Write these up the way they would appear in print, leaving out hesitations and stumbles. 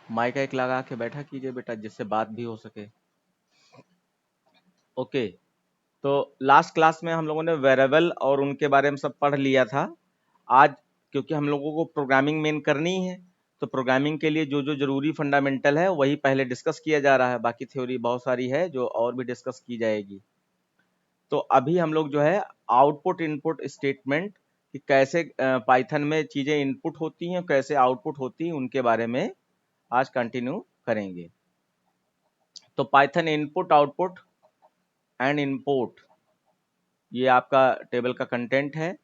Mic एक लगा के बैठा कीजिए बेटा, जिससे बात भी हो सके। ओके, तो लास्ट क्लास में हम लोगों ने वेरिएबल और उनके बारे में सब पढ़ लिया था। आज क्योंकि हम लोगों को प्रोग्रामिंग मेन करनी है, तो प्रोग्रामिंग के लिए जो जो जरूरी फंडामेंटल है वही पहले डिस्कस किया जा रहा है, बाकी थ्योरी बहुत सारी है जो और भी डिस्कस की जाएगी। तो अभी हम लोग जो है आउटपुट इनपुट स्टेटमेंट कि कैसे पाइथन में चीजें इनपुट होती हैं, कैसे आउटपुट होती हैं, उनके बारे में आज कंटिन्यू करेंगे। तो Python input output and import, ये आपका टेबल का कंटेंट है,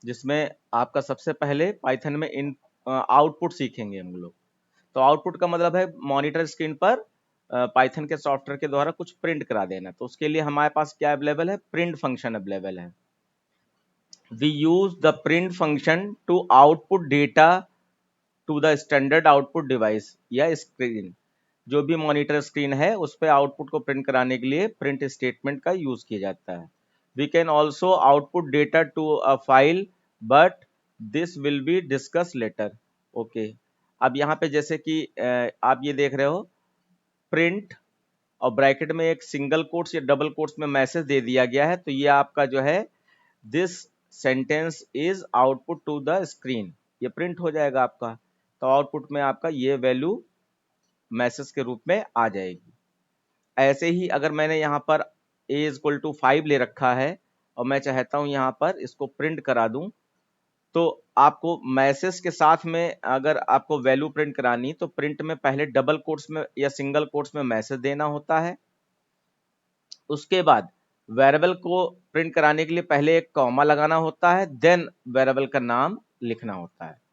जिसमें आपका सबसे पहले पाइथन में इन आउटपुट सीखेंगे हम लोग। तो आउटपुट का मतलब है मॉनिटर स्क्रीन पर पाइथन के सॉफ्टवेयर के द्वारा कुछ प्रिंट करा देना। तो उसके लिए हमारे पास क्या अवेलेबल है, प्रिंट फंक्शन अवेलेबल है। We use the print function to output data to the standard output device या स्क्रीन। जो भी मॉनिटर स्क्रीन है उस पर आउटपुट को प्रिंट कराने के लिए प्रिंट स्टेटमेंट का यूज किया जाता है। We can also output data to a file, but this will be discuss later. Okay, अब यहाँ पे जैसे कि आप ये देख रहे हो प्रिंट और ब्रैकेट में एक सिंगल कोट्स या डबल कोट्स में मैसेज दे दिया गया है, तो ये आपका जो है this sentence is output to the screen, ये प्रिंट हो जाएगा आपका। तो आउटपुट में आपका ये वैल्यू मैसेज के रूप में आ जाएगी। ऐसे ही अगर मैंने यहाँ पर a इक्वल टू 5 ले रखा है और मैं चाहता हूँ यहाँ पर इसको प्रिंट करा दूं, तो आपको मैसेज के साथ में अगर आपको वैल्यू प्रिंट करानी तो प्रिंट में पहले डबल कोट्स में या सिंगल कोट्स में मैसेज देना होता है। उसके बाद वेरिएबल को प्रिंट कराने के लिए पहले एक कॉमा लगाना होता है, देन वेरिएबल का नाम लिखना होता है।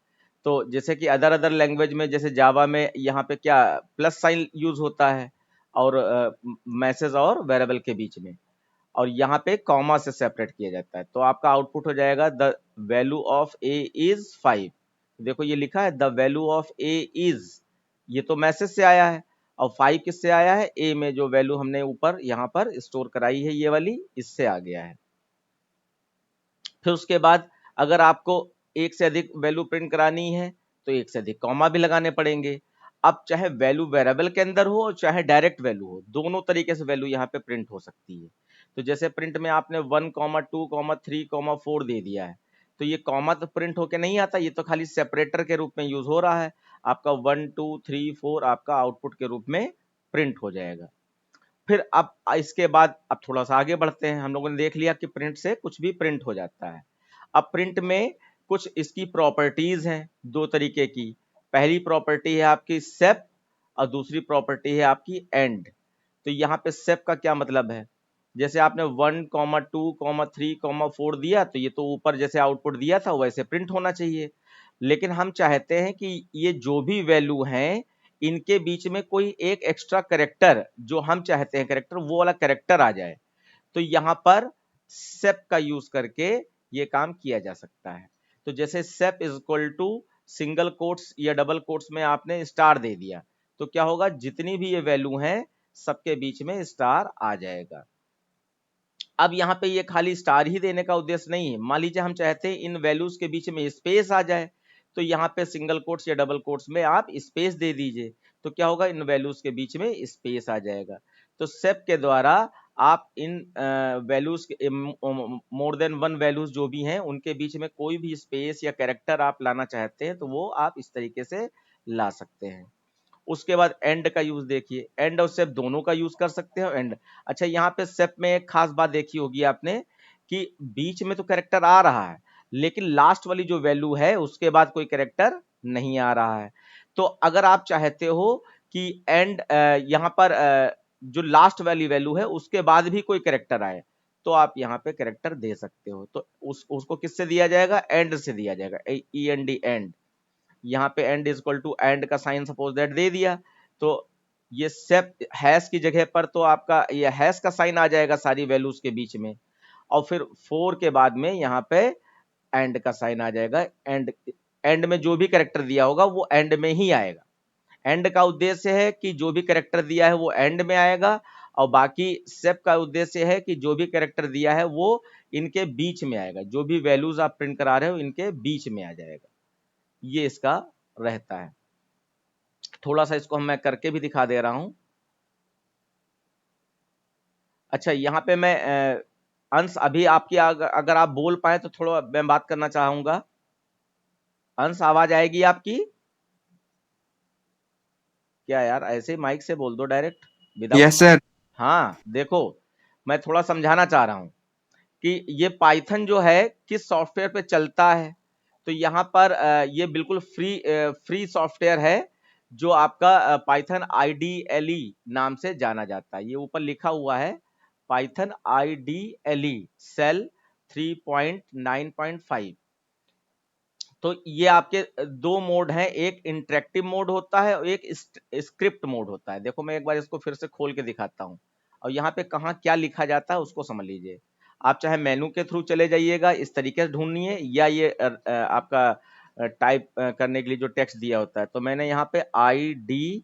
तो जैसे कि अदर लैंग्वेज में जैसे जावा में यहाँ पे क्या प्लस साइन यूज होता है और मैसेज और वेरिएबल के बीच में, और यहाँ पे कॉमा से सेपरेट किया जाता है। तो आपका आउटपुट हो जाएगा the value of A is 5। देखो ये लिखा है the value of A is, ये तो मैसेज से आया है, और 5 किससे आया है, ए में जो वैल्यू हमने ऊपर यहाँ पर स्टोर कराई है ये वाली, इससे आ गया है। फिर उसके बाद अगर आपको एक से अधिक वैल्यू प्रिंट करानी है तो एक से अधिक कॉमा भी लगाने पड़ेंगे। अब चाहे वैल्यू वेरिएबल के अंदर हो चाहे डायरेक्ट वैल्यू हो, दोनों तरीके से वैल्यू यहाँ पे प्रिंट हो सकती है। तो जैसे प्रिंट में आपने 1,2,3,4 दे दिया है, तो ये कॉमा तो प्रिंट होके नहीं आता, ये तो खाली सेपरेटर के रूप में यूज हो रहा है। आपका 1 2 3 4 आपका आउटपुट के रूप में प्रिंट हो जाएगा। फिर अब इसके बाद अब थोड़ा सा आगे बढ़ते हैं। हम लोगों ने देख लिया कि प्रिंट से कुछ भी प्रिंट हो जाता है। अब प्रिंट में कुछ इसकी प्रॉपर्टीज हैं दो तरीके की। पहली प्रॉपर्टी है आपकी सेप और दूसरी प्रॉपर्टी है आपकी एंड। तो यहाँ पे सेप का क्या मतलब है, जैसे आपने 1,2,3,4 दिया तो ये तो ऊपर जैसे आउटपुट दिया था वैसे प्रिंट होना चाहिए, लेकिन हम चाहते हैं कि ये जो भी वैल्यू हैं इनके बीच में कोई एक एक्स्ट्रा कैरेक्टर, जो हम चाहते हैं कैरेक्टर, वो वाला कैरेक्टर आ जाए। तो यहाँ पर सेप का यूज करके ये काम किया जा सकता है। तो जैसे sep is equal to single quotes या डबल कोट्स में आपने स्टार दे दिया, तो क्या होगा, जितनी भी ये वैल्यू हैं सबके बीच में स्टार आ जाएगा। अब यहाँ पे ये खाली स्टार ही देने का उद्देश्य नहीं है। मान लीजिए हम चाहते हैं इन वैल्यूज के बीच में स्पेस आ जाए, तो यहाँ पे सिंगल कोट्स या डबल कोट्स में आप स्पेस दे दीजिए, तो क्या होगा, इन वैल्यूज के बीच में स्पेस आ जाएगा। तो सेप के द्वारा आप इन वैल्यूज के मोर देन वन वैल्यूज जो भी हैं उनके बीच में कोई भी स्पेस या कैरेक्टर आप लाना चाहते हैं तो वो आप इस तरीके से ला सकते हैं। उसके बाद एंड का यूज देखिए, एंड और सेप दोनों का यूज कर सकते हो एंड। अच्छा, यहाँ पे सेप में एक खास बात देखी होगी आपने कि बीच में तो कैरेक्टर आ रहा है लेकिन लास्ट वाली जो वैल्यू है उसके बाद कोई कैरेक्टर नहीं आ रहा है। तो अगर आप चाहते हो कि एंड यहाँ पर जो लास्ट वाली वैल्यू है उसके बाद भी कोई कैरेक्टर आए, तो आप यहाँ पे कैरेक्टर दे सकते हो। तो उसको किससे दिया जाएगा, एंड से दिया जाएगा, ई एन डी एंड। यहाँ पे end is equal to end का साइन सपोज दैट दे दिया, तो ये सेप हैश की जगह पर तो आपका ये हैश का साइन आ जाएगा सारी वैल्यूज के बीच में, और फिर 4 के बाद में यहाँ पे एंड का साइन आ जाएगा। एंड एंड में जो भी कैरेक्टर दिया होगा वो एंड में ही आएगा। एंड का उद्देश्य है कि जो भी कैरेक्टर दिया है वो एंड में आएगा, और बाकी सेप का उद्देश्य है कि जो भी कैरेक्टर दिया है वो इनके बीच में आएगा, जो भी वैल्यूज आप प्रिंट करा रहे हो इनके बीच में आ जाएगा। ये इसका रहता है। थोड़ा सा इसको मैं करके भी दिखा दे रहा हूं। अच्छा, यहाँ पे मैं अंश अभी आपकी अगर आप बोल पाए तो थोड़ा मैं बात करना चाहूंगा। अंश, आवाज आएगी आपकी? क्या यार, ऐसे माइक से बोल दो डायरेक्ट विदाउट। Yes sir. हाँ देखो, मैं थोड़ा समझाना चाह रहा हूं कि ये पाइथन जो है किस सॉफ्टवेयर पे चलता है। तो यहाँ पर ये बिल्कुल फ्री सॉफ्टवेयर है, जो आपका पाइथन IDLE नाम से जाना जाता है। ये ऊपर लिखा हुआ है पाइथन IDLE सेल 3.9.5। तो ये आपके दो मोड हैं, एक इंटरेक्टिव मोड होता है और एक स्क्रिप्ट मोड होता है। देखो मैं एक बार इसको फिर से खोल के दिखाता हूं, और यहाँ पे कहाँ क्या लिखा जाता है उसको समझ लीजिए। आप चाहे मेनू के थ्रू चले जाइएगा, इस तरीके से ढूंढिए, या ये आपका टाइप करने के लिए जो टेक्स्ट दिया होता है। तो मैंने यहाँ पे IDLE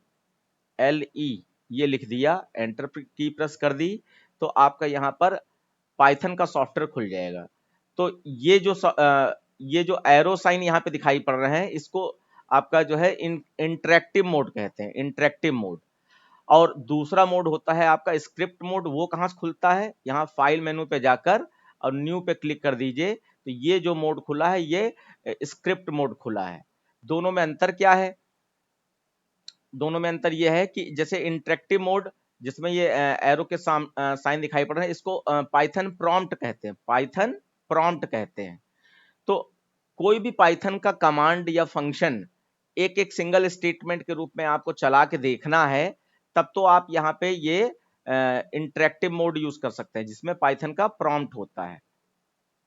ये लिख दिया, एंटर की प्रेस कर दी, तो आपका यहाँ पर पाइथन का सॉफ्टवेयर खुल जाएगा। तो ये जो एरो साइन यहाँ पे दिखाई पड़ रहे हैं, इसको आपका जो है इंटरेक्टिव मोड कहते हैं, इंटरेक्टिव मोड। और दूसरा मोड होता है आपका स्क्रिप्ट मोड। वो कहाँ से खुलता है? यहाँ फाइल मेनू पे जाकर और न्यू पे क्लिक कर दीजिए, तो ये जो मोड खुला है ये स्क्रिप्ट मोड खुला है। दोनों में अंतर क्या है? दोनों में अंतर यह है कि जैसे इंटरेक्टिव मोड, जिसमें ये एरो के साइन दिखाई पड़ रहे हैं, इसको पाइथन प्रॉम्प्ट कहते हैं, पाइथन प्रॉम्प्ट कहते हैं। तो कोई भी पाइथन का कमांड या फंक्शन एक एक सिंगल स्टेटमेंट के रूप में आपको चला के देखना है, तब तो आप यहाँ पे ये इंटरेक्टिव मोड यूज कर सकते हैं, जिसमें पाइथन का प्रॉम्प्ट होता है।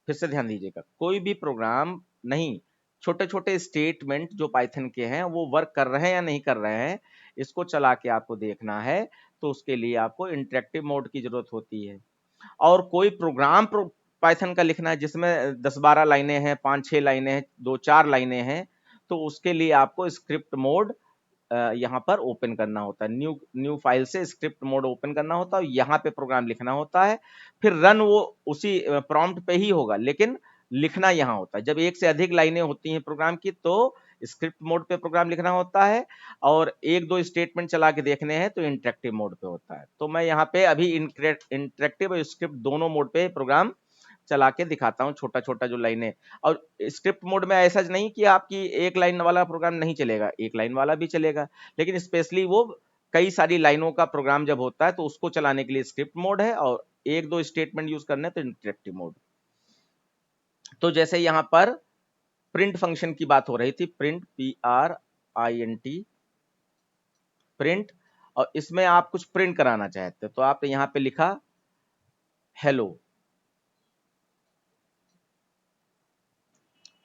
फिर से ध्यान दीजिएगा, कोई भी प्रोग्राम नहीं, छोटे छोटे स्टेटमेंट जो पाइथन के हैं वो वर्क कर रहे हैं या नहीं कर रहे हैं, इसको चला के आपको देखना है, तो उसके लिए आपको इंटरेक्टिव मोड की जरूरत होती है। और कोई प्रोग्राम पाइथन का लिखना है जिसमें 10-12 लाइनें हैं, 5-6 लाइनें हैं, 2-4 लाइनें हैं, तो उसके लिए आपको स्क्रिप्ट मोड यहाँ पर ओपन करना होता है। न्यू न्यू फाइल से स्क्रिप्ट मोड ओपन करना होता है, यहाँ पे प्रोग्राम लिखना होता है। फिर रन वो उसी प्रॉम्प्ट पे ही होगा, लेकिन लिखना यहाँ होता है। जब एक से अधिक लाइनें होती हैं प्रोग्राम की, तो स्क्रिप्ट मोड पे प्रोग्राम लिखना होता है, और एक दो स्टेटमेंट चला के देखने हैं तो इंटरेक्टिव मोड पे होता है। तो मैं यहाँ पे अभी इंटरेक्टिव और स्क्रिप्ट दोनों मोड पे प्रोग्राम चला के दिखाता हूँ, छोटा छोटा जो लाइनें। और स्क्रिप्ट मोड में ऐसा नहीं कि आपकी एक लाइन वाला प्रोग्राम नहीं चलेगा, एक लाइन वाला भी चलेगा, लेकिन स्पेशली वो कई सारी लाइनों का प्रोग्राम जब होता है तो उसको चलाने के लिए स्क्रिप्ट मोड है, और एक दो स्टेटमेंट यूज करने तो इंटरेक्टिव मोड। तो जैसे यहाँ पर प्रिंट फंक्शन की बात हो रही थी, प्रिंट PRINT प्रिंट, और इसमें आप कुछ प्रिंट कराना चाहते हैं, तो आप यहाँ पे लिखा हेलो,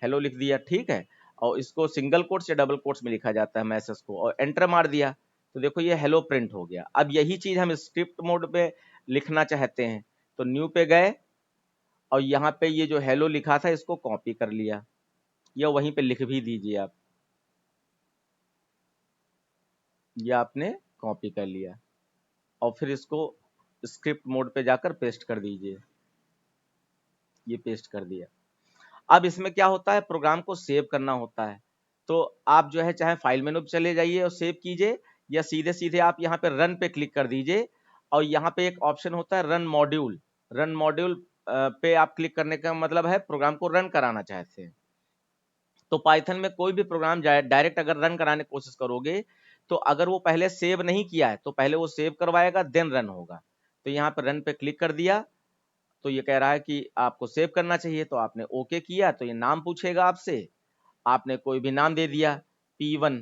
हेलो लिख दिया, ठीक है। और इसको सिंगल कोट्स या डबल कोट्स में लिखा जाता है मैसेज को, और एंटर मार दिया, तो देखो ये हेलो प्रिंट हो गया। अब यही चीज हम स्क्रिप्ट मोड पे लिखना चाहते हैं, तो न्यू पे गए, और यहाँ पे ये जो हेलो लिखा था इसको कॉपी कर लिया, या वहीं पे लिख भी दीजिए आप, ये आपने कॉपी कर लिया, और फिर इसको स्क्रिप्ट मोड पे जाकर पेस्ट कर दीजिए, ये पेस्ट कर दिया। अब इसमें क्या होता है, प्रोग्राम को सेव करना होता है। तो आप जो है चाहे फाइल मेनू पे चले जाइए और सेव कीजिए, या सीधे सीधे आप यहाँ पे रन पे क्लिक कर दीजिए, और यहाँ पे एक ऑप्शन होता है रन मॉड्यूल। रन मॉड्यूल पे आप क्लिक करने का मतलब है प्रोग्राम को रन कराना चाहते हैं। तो पाइथन में कोई भी प्रोग्राम डायरेक्ट अगर रन कराने की कोशिश करोगे, तो अगर वो पहले सेव नहीं किया है तो पहले वो सेव करवाएगा, देन रन होगा। तो यहाँ पर रन पे क्लिक कर दिया, तो ये कह रहा है कि आपको सेव करना चाहिए, तो आपने ओके किया, तो ये नाम पूछेगा आपसे, आपने कोई भी नाम दे दिया, P1,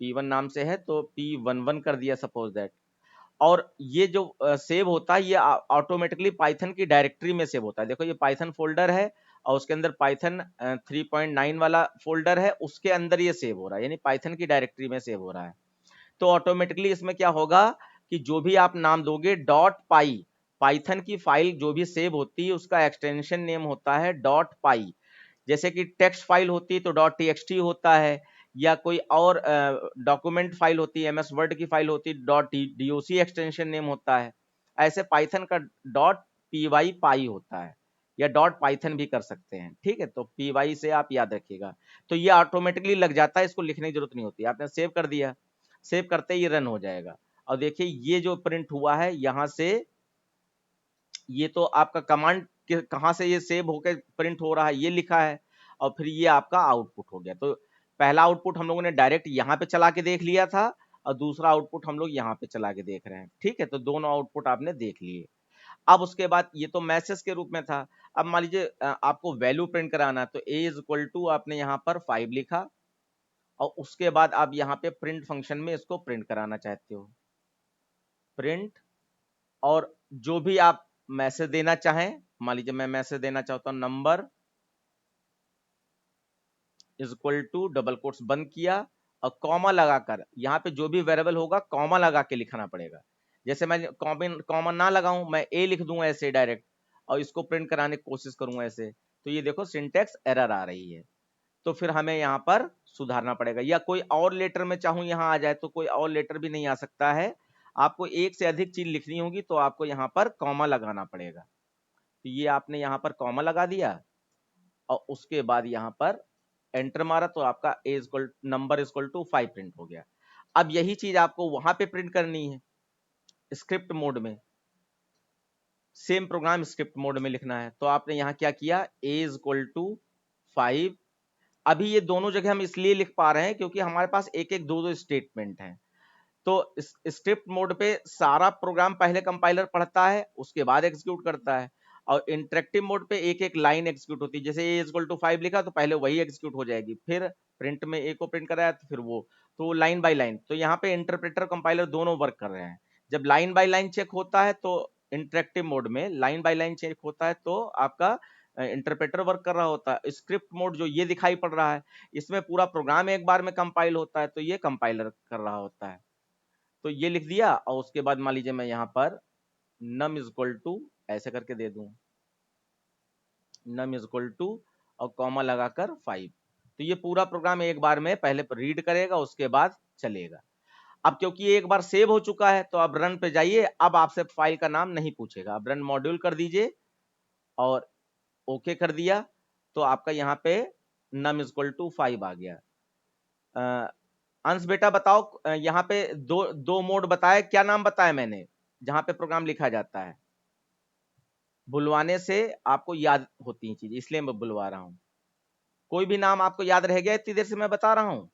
P1 नाम से है तो P11 कर दिया सपोज दैट। और ये जो सेव होता है ये ऑटोमेटिकली पाइथन की डायरेक्टरी में सेव होता है। देखो ये पाइथन फोल्डर है, और उसके अंदर पाइथन 3.9 वाला फोल्डर है, उसके अंदर ये सेव हो रहा है, यानी पाइथन की डायरेक्टरी में सेव हो रहा है। तो ऑटोमेटिकली इसमें क्या होगा कि जो भी आप नाम दोगे डॉट पाई, पाइथन की फाइल जो भी सेव होती है उसका एक्सटेंशन नेम होता है डॉट पाई। जैसे कि टेक्स्ट फाइल होती है तो डॉट टीएक्सटी होता है, या कोई और डॉक्यूमेंट फाइल होती है, एमएस वर्ड की फाइल होती है, डॉट डीओसी एक्सटेंशन नेम होता है। ऐसे पाइथन का डॉट पीवाई पाई होता है, या डॉट पाइथन भी कर सकते हैं, ठीक है। तो py से आप याद रखिएगा। तो ये ऑटोमेटिकली लग जाता है, इसको लिखने की जरूरत नहीं होती। आपने सेव कर दिया, सेव करते ही रन हो जाएगा। और देखिए ये जो प्रिंट हुआ है यहां से, ये तो आपका कमांड कहां से ये सेव होकर प्रिंट हो रहा है ये लिखा है, और फिर ये आपका आउटपुट हो गया। तो पहला आउटपुट हम लोगों ने डायरेक्ट यहाँ पे चला के देख लिया था, और दूसरा आउटपुट हम लोग यहाँ पे चला के देख रहे हैं, ठीक है। तो दोनों आउटपुट आपने देख लिए। अब उसके बाद ये तो मैसेज के रूप में था। अब मान लीजिए आपको वैल्यू प्रिंट कराना है, तो a इज इक्वल टू आपने यहाँ पर 5 लिखा, और उसके बाद आप यहाँ पे प्रिंट फंक्शन में इसको प्रिंट कराना चाहते हो, प्रिंट, और जो भी आप मैसेज देना चाहें, मान लीजिए मैं मैसेज देना चाहता हूं number is equal to double quotes बंद किया, और कॉमा लगाकर यहाँ पे जो भी वेरिएबल होगा कॉमा लगा के लिखना पड़ेगा। जैसे मैं कॉमा ना लगाऊं, मैं ए लिख दूं ऐसे डायरेक्ट, और इसको प्रिंट कराने की कोशिश करूं ऐसे, तो ये देखो सिंटेक्स एरर आ रही है। तो फिर हमें यहाँ पर सुधारना पड़ेगा, या कोई और लेटर में चाहूं यहाँ आ जाए तो कोई और लेटर भी नहीं आ सकता है। आपको एक से अधिक चीज लिखनी होगी तो आपको यहाँ पर कॉमा लगाना पड़ेगा। तो ये आपने यहाँ पर कॉमा लगा दिया, और उसके बाद यहाँ पर एंटर मारा, तो आपका A equal number equal to 5 print हो गया। अब यही चीज आपको वहां पे प्रिंट करनी है स्क्रिप्ट मोड में, सेम प्रोग्राम स्क्रिप्ट मोड में लिखना है। तो आपने यहाँ क्या किया, ए इज इक्वल टू 5। अभी ये दोनों जगह हम इसलिए लिख पा रहे हैं क्योंकि हमारे पास एक एक दो दो स्टेटमेंट हैं। तो स्क्रिप्ट मोड पे सारा प्रोग्राम पहले कंपाइलर पढ़ता है, उसके बाद एग्जीक्यूट करता है, और इंटरेक्टिव मोड पे एक एक लाइन एग्जीक्यूट होती है। जैसे ए इक्वल टू 5 लिखा तो पहले वही एग्जीक्यूट हो जाएगी, फिर प्रिंट में ए को प्रिंट कराया तो फिर वो, तो लाइन बाय लाइन। तो यहाँ पे इंटरप्रेटर कंपाइलर दोनों वर्क कर रहे हैं। जब लाइन बाय लाइन चेक होता है तो इंटरेक्टिव मोड में लाइन बाय लाइन चेक होता है, तो आपका इंटरप्रेटर वर्क कर रहा होता है। स्क्रिप्ट मोड जो ये दिखाई पड़ रहा है, इसमें पूरा प्रोग्राम एक बार में कंपाइल होता है, तो ये कंपाइलर कर रहा होता है। तो ये लिख दिया, और उसके बाद मान लीजिए मैं यहाँ पर num इज इक्वल टू ऐसे करके दे दूं, num इज इक्वल टू और कॉमा लगाकर 5। तो ये पूरा प्रोग्राम एक बार में पहले रीड करेगा, उसके बाद चलेगा। अब क्योंकि एक बार सेव हो चुका है, तो अब रन पे जाइए। अब आपसे फाइल का नाम नहीं पूछेगा, अब रन मॉड्यूल कर दीजिए और ओके कर दिया, तो आपका यहाँ पे num इज इक्वल टू 5 आ गया। अंश बेटा बताओ, यहाँ पे दो दो मोड बताया, क्या नाम बताया मैंने जहां पे प्रोग्राम लिखा जाता है? बुलवाने से आपको याद होती है चीज, इसलिए मैं बुलवा रहा हूं। कोई भी नाम आपको याद रह गया इतनी देर से मैं बता रहा हूं?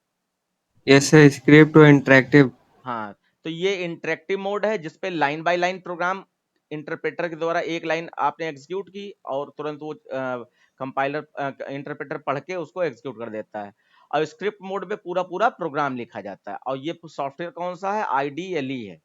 यस सर, स्क्रिप्ट और इंटरेक्टिव। हाँ, तो ये इंटरेक्टिव मोड है जिसपे line by line program interpreter के द्वारा एक लाइन आपने एग्जीक्यूट की, और तुरंत वो कंपाइलर इंटरप्रेटर पढ़ के उसको एग्जीक्यूट कर देता है। और स्क्रिप्ट मोड में पूरा पूरा प्रोग्राम लिखा जाता है। और ये सॉफ्टवेयर कौन सा है? IDLE है।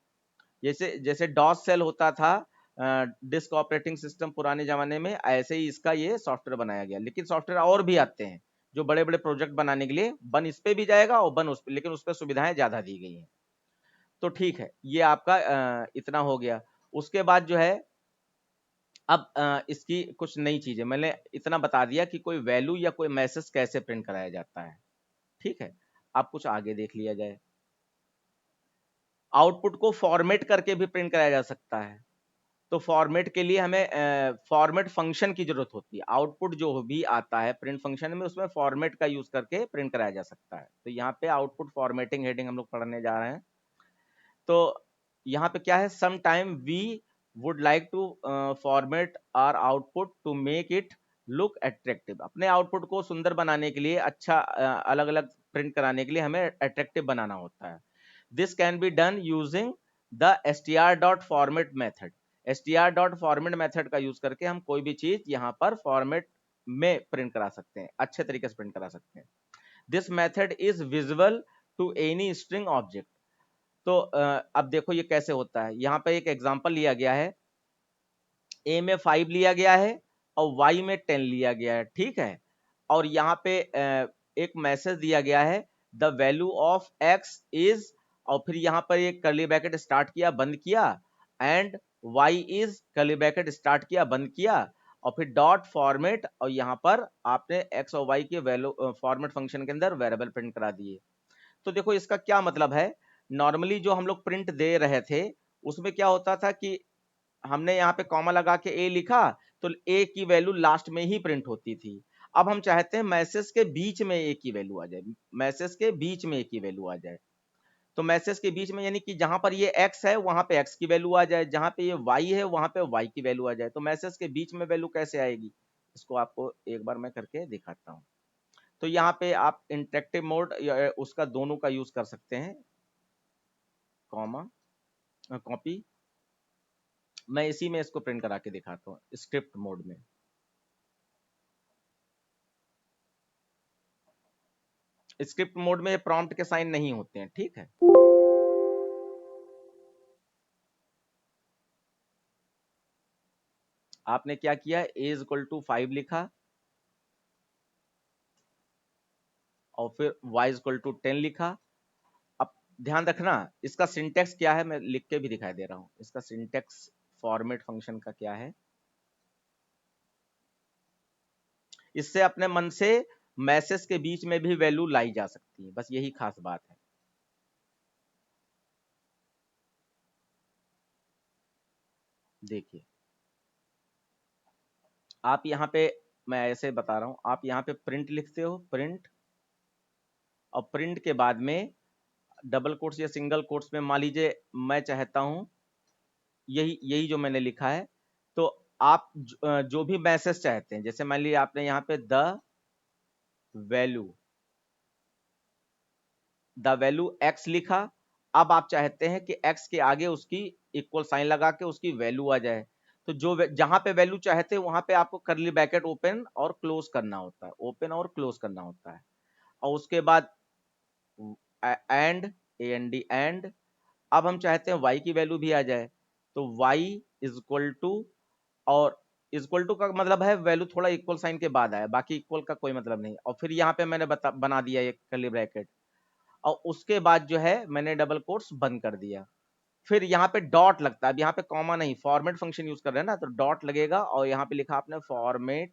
जैसे जैसे डॉस सेल होता था डिस्क ऑपरेटिंग सिस्टम पुराने जमाने में, ऐसे ही इसका ये सॉफ्टवेयर बनाया गया। लेकिन सॉफ्टवेयर और भी आते हैं जो बड़े बड़े प्रोजेक्ट बनाने के लिए, बन इस पे भी जाएगा और बन उस पे, लेकिन उस पर सुविधाएं ज्यादा दी गई हैं। तो ठीक है, ये आपका इतना हो गया। उसके बाद जो है, अब इसकी कुछ नई चीजें मैंने इतना बता दिया कि कोई वैल्यू या कोई मैसेज कैसे प्रिंट कराया जाता है, ठीक है। अब कुछ आगे देख लिया जाए। आउटपुट को फॉर्मेट करके भी प्रिंट कराया जा सकता है। तो फॉर्मेट के लिए हमें फॉर्मेट फंक्शन की जरूरत होती है। आउटपुट जो भी आता है प्रिंट फंक्शन में, उसमें फॉर्मेट का यूज करके प्रिंट कराया जा सकता है। तो यहाँ पे आउटपुट फॉर्मेटिंग हेडिंग हम लोग पढ़ने जा रहे हैं। तो यहाँ पे क्या है, some time we would like to format our output to make it look attractive. अपने आउटपुट को सुंदर बनाने के लिए, अच्छा अलग अलग प्रिंट कराने के लिए हमें अट्रैक्टिव बनाना होता है। This can be done using the str.format method. str.format method का यूज करके हम कोई भी चीज यहाँ पर फॉर्मेट में प्रिंट करा सकते हैं, अच्छे तरीके से प्रिंट करा सकते हैं। This method is visible to any string object. तो अब देखो ये कैसे होता है। यहाँ पे एक एग्जांपल लिया गया है, ए में 5 लिया गया है और वाई में 10 लिया गया है, ठीक है। और यहाँ पे एक मैसेज दिया गया है, the value of x is, और फिर यहाँ पर एक कर्ली ब्रैकेट स्टार्ट किया बंद किया, and Y is curly bracket start किया बंद किया, और फिर डॉट फॉर्मेट, और यहाँ पर आपने एक्स और वाई के वैल्यू फॉर्मेट फंक्शन के अंदर वेरिएबल प्रिंट करा दिए। तो देखो इसका क्या मतलब है। नॉर्मली जो हम लोग प्रिंट दे रहे थे, उसमें क्या होता था कि हमने यहाँ पे कॉमा लगा के ए लिखा, तो ए की वैल्यू लास्ट में ही प्रिंट होती थी। अब हम चाहते हैं मैसेज के बीच में ए की वैल्यू आ जाए, मैसेज के बीच में ए की वैल्यू आ जाए। तो मैसेज के बीच में यानी कि जहां पर ये x है वहां पे x की वैल्यू आ जाए, जहां पे ये y है वहां पे y की वैल्यू आ जाए। तो मैसेज के बीच में वैल्यू कैसे आएगी, इसको आपको एक बार मैं करके दिखाता हूं। तो यहाँ पे आप इंटरेक्टिव मोड या उसका दोनों का यूज कर सकते हैं, कॉमा कॉपी। मैं इसी में इसको प्रिंट करा के दिखाता हूँ स्क्रिप्ट मोड में। स्क्रिप्ट मोड में प्रॉम्प्ट के साइन नहीं होते हैं, ठीक है। आपने क्या किया, a इज इक्वल टू 5 लिखा और फिर y इज इक्वल टू 10 लिखा। अब ध्यान रखना इसका सिंटेक्स क्या है, मैं लिख के भी दिखाई दे रहा हूं। इसका सिंटेक्स फॉर्मेट फंक्शन का क्या है, इससे अपने मन से मैसेज के बीच में भी वैल्यू लाई जा सकती है, बस यही खास बात है। देखिए आप यहाँ पे, मैं ऐसे बता रहा हूं, आप यहाँ पे प्रिंट लिखते हो, प्रिंट, और प्रिंट के बाद में डबल कोट्स या सिंगल कोट्स में मान लीजिए मैं चाहता हूं यही यही जो मैंने लिखा है। तो आप जो भी मैसेज चाहते हैं, जैसे मान लीजिए आपने यहाँ पे द वैल्यू x लिखा। अब आप चाहते हैं कि x के आगे उसकी इक्वल साइन लगा के उसकी वैल्यू आ जाए। तो जहां पे वैल्यू चाहते हैं वहां पे आपको करली ब्रैकेट ओपन और क्लोज करना होता है, ओपन और क्लोज करना होता है। और उसके बाद एंड। अब हम चाहते हैं y की वैल्यू भी आ जाए, तो y इज इक्वल टू, और इक्वल टू का मतलब है वैल्यू थोड़ा इक्वल साइन के बाद आया, बाकी इक्वल का कोई मतलब नहीं। और फिर यहाँ पे मैंने बना दिया एक कर्ली ब्रैकेट, और उसके बाद जो है मैंने डबल कोट्स बंद कर दिया। फिर यहाँ पे डॉट लगता है, अब यहाँ पे कॉमा नहीं, फॉर्मेट फंक्शन यूज कर रहे हैं ना, तो डॉट लगेगा और यहाँ पे लिखा आपने फॉर्मेट,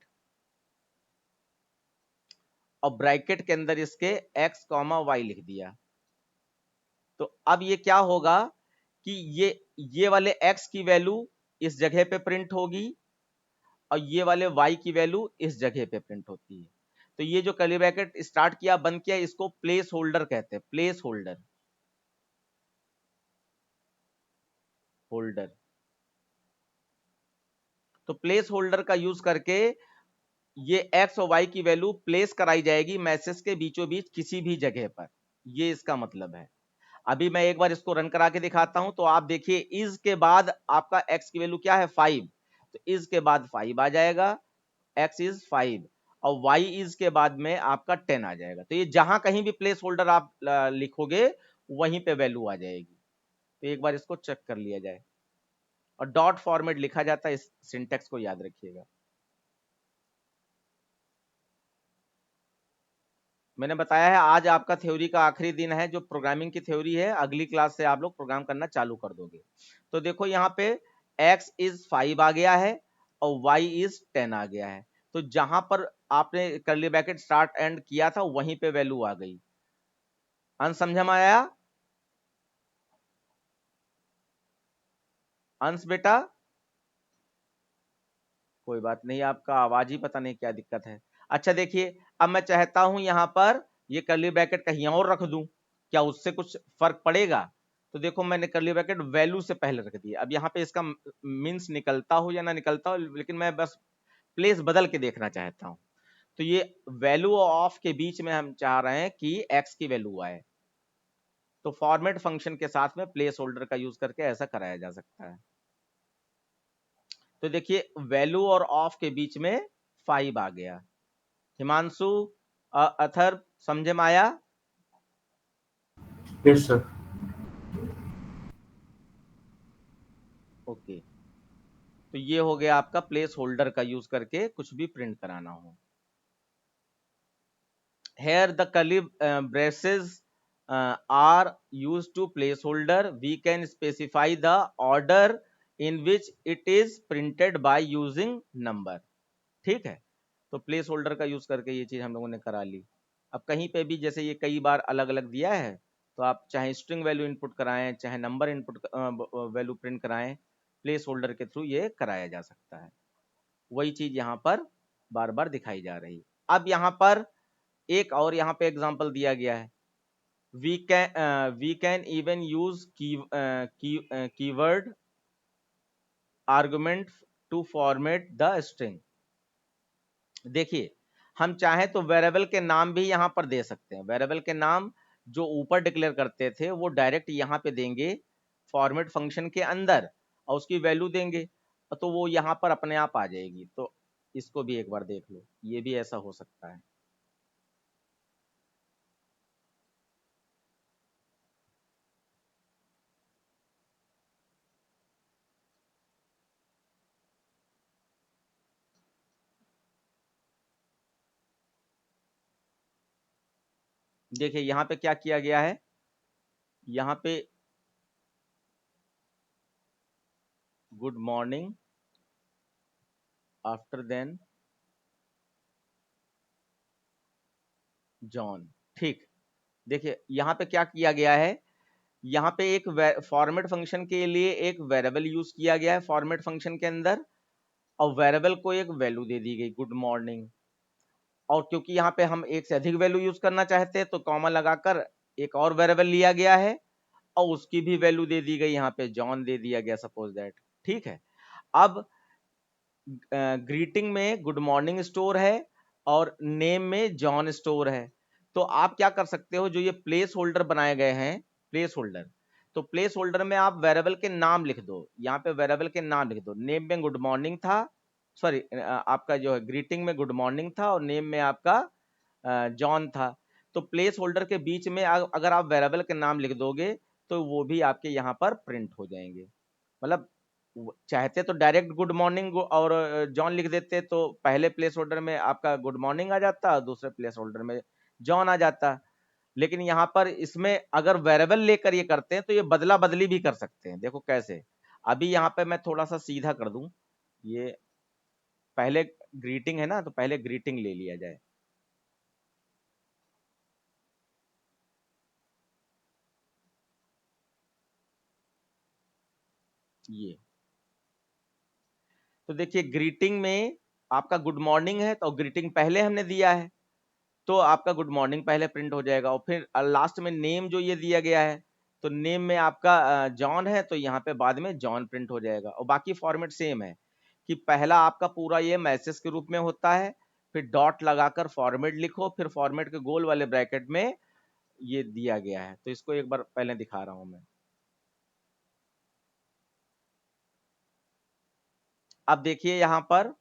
और ब्रैकेट के अंदर इसके x कॉमा y लिख दिया। तो अब ये क्या होगा कि ये वाले x की वैल्यू इस जगह पे प्रिंट होगी और ये वाले y की वैल्यू इस जगह पे प्रिंट होती है। तो ये जो कर्ली ब्रैकेट स्टार्ट किया बंद किया, इसको प्लेस होल्डर कहते हैं, प्लेस होल्डर, होल्डर। तो प्लेस होल्डर का यूज करके ये x और y की वैल्यू प्लेस कराई जाएगी मैसेज के बीचों बीच किसी भी जगह पर, ये इसका मतलब है। अभी मैं एक बार इसको रन करा के दिखाता हूं। तो आप देखिए इज के बाद आपका x की वैल्यू क्या है, 5। तो इज के बाद 5 आ जाएगा, x इज 5, और y इज के बाद में आपका 10 आ जाएगा। तो ये जहां कहीं भी प्लेस होल्डर आप लिखोगे वहीं पे वैल्यू आ जाएगी। तो एक बार इसको चेक कर लिया जाए, और डॉट फॉर्मेट लिखा जाता है, इस सिंटेक्स को याद रखिएगा। मैंने बताया है आज आपका थ्योरी का आखिरी दिन है, जो प्रोग्रामिंग की थ्योरी है अगली क्लास से आप लोग प्रोग्राम करना चालू कर दोगे। तो देखो यहाँ पे x इज 5 आ गया है और y इज 10 आ गया है। तो जहां पर आपने कर्ली ब्रैकेट स्टार्ट एंड किया था वहीं पे वैल्यू आ गई। अंश समझ में आया, अंश बेटा? कोई बात नहीं, आपका आवाज ही पता नहीं क्या दिक्कत है। अच्छा देखिए, अब मैं चाहता हूं यहां पर ये कर्ली ब्रैकेट कहीं और रख दूं, क्या उससे कुछ फर्क पड़ेगा? तो देखो मैंने कर्ली ब्रैकेट वैल्यू से पहले रख दिया। अब यहाँ पे इसका मीन्स निकलता हो या ना निकलता हो, लेकिन मैं बस प्लेस बदल के देखना चाहता हूं। तो ये वैल्यू ऑफ के बीच में हम चाह रहे हैं कि एक्स की वैल्यू आए, तो फॉर्मेट फंक्शन के साथ में प्लेस होल्डर का यूज करके ऐसा कराया जा सकता है। तो देखिए वैल्यू और ऑफ के बीच में 5 आ गया। हिमांशु, अथर, समझे में आया? Yes, sir. ओके। तो ये हो गया आपका प्लेस होल्डर का यूज करके कुछ भी प्रिंट कराना हो। Here the curly braces are used to placeholder. We can specify the order in which it is printed by using number. ठीक है, तो प्लेस होल्डर का यूज करके ये चीज हम लोगों ने करा ली। अब कहीं पे भी जैसे ये कई बार अलग अलग दिया है, तो आप चाहे स्ट्रिंग वैल्यू इनपुट कराएं चाहे नंबर इनपुट वैल्यू प्रिंट कराएं, प्लेस होल्डर के थ्रू ये कराया जा सकता है। वही चीज यहाँ पर बार बार दिखाई जा रही है। अब यहाँ पर एक और यहाँ पे एग्जांपल दिया गया है, we can even use keyword argument to format the string. देखिए, हम चाहे तो वेरिएबल के नाम भी यहाँ पर दे सकते हैं। वेरिएबल के नाम जो ऊपर डिक्लेयर करते थे वो डायरेक्ट यहाँ पे देंगे फॉर्मेट फंक्शन के अंदर और उसकी वैल्यू देंगे, तो वो यहाँ पर अपने आप आ जाएगी। तो इसको भी एक बार देख लो, ये भी ऐसा हो सकता है। देखिए यहाँ पे क्या किया गया है, यहाँ पे good morning, after then John. ठीक, देखिए यहाँ पे क्या किया गया है, यहाँ पे एक फॉर्मेट फंक्शन के लिए एक वेरिएबल यूज किया गया है फॉर्मेट फंक्शन के अंदर, और वेरिएबल को एक वैल्यू दे दी गई गुड मॉर्निंग। और क्योंकि यहाँ पे हम एक से अधिक वैल्यू यूज करना चाहते हैं तो कॉमा लगाकर एक और वेरिएबल लिया गया है और उसकी भी वैल्यू दे दी गई, यहाँ पे जॉन दे दिया गया सपोज दैट। ठीक है, अब ग्रीटिंग में गुड मॉर्निंग स्टोर है और नेम में जॉन स्टोर है। तो आप क्या कर सकते हो, जो ये प्लेस होल्डर बनाए गए हैं, प्लेस होल्डर, तो प्लेस होल्डर में आप वेरिएबल के नाम लिख दो। यहाँ पे वेरिएबल के नाम लिख दो, नेम में गुड मॉर्निंग था, सॉरी आपका जो है ग्रीटिंग में गुड मॉर्निंग था और नेम में आपका जॉन था। तो प्लेस होल्डर के बीच में अगर आप वेरिएबल के नाम लिख दोगे तो वो भी आपके यहाँ पर प्रिंट हो जाएंगे। मतलब चाहते तो डायरेक्ट गुड मॉर्निंग और जॉन लिख देते तो पहले प्लेस होल्डर में आपका गुड मॉर्निंग आ जाता और दूसरे प्लेस होल्डर में जॉन आ जाता। लेकिन यहाँ पर इसमें अगर वेरिएबल लेकर ये करते हैं तो ये बदला बदली भी कर सकते हैं। देखो कैसे, अभी यहाँ पे मैं थोड़ा सा सीधा कर दूं, ये पहले ग्रीटिंग है ना, तो पहले ग्रीटिंग ले लिया जाए। ये तो देखिए ग्रीटिंग में आपका गुड मॉर्निंग है तो ग्रीटिंग पहले हमने दिया है तो आपका गुड मॉर्निंग पहले प्रिंट हो जाएगा। और फिर लास्ट में नेम जो ये दिया गया है तो नेम में आपका जॉन है तो यहाँ पे बाद में जॉन प्रिंट हो जाएगा। और बाकी फॉर्मेट सेम है कि पहला आपका पूरा ये मैसेज के रूप में होता है, फिर डॉट लगाकर फॉर्मेट लिखो, फिर फॉर्मेट के गोल वाले ब्रैकेट में ये दिया गया है। तो इसको एक बार पहले दिखा रहा हूं मैं। अब देखिए यहाँ पर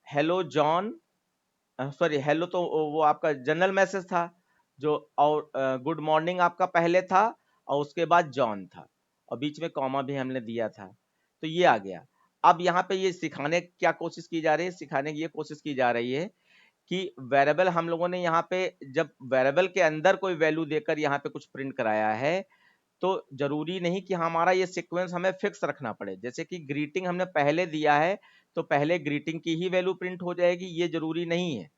हेलो जॉन, सॉरी हेलो तो वो आपका जनरल मैसेज था जो, और गुड मॉर्निंग आपका पहले था और उसके बाद जॉन था और बीच में कॉमा भी हमने दिया था, तो ये आ गया। अब यहाँ पे ये सिखाने क्या कोशिश की जा रही है, सिखाने की ये कोशिश की जा रही है कि वेरिएबल हम लोगों ने यहाँ पे जब वेरिएबल के अंदर कोई वैल्यू देकर यहाँ पे कुछ प्रिंट कराया है तो जरूरी नहीं कि हमारा ये सीक्वेंस हमें फिक्स रखना पड़े। जैसे कि ग्रीटिंग हमने पहले दिया है तो पहले ग्रीटिंग की ही वैल्यू प्रिंट हो जाएगी, ये जरूरी नहीं है।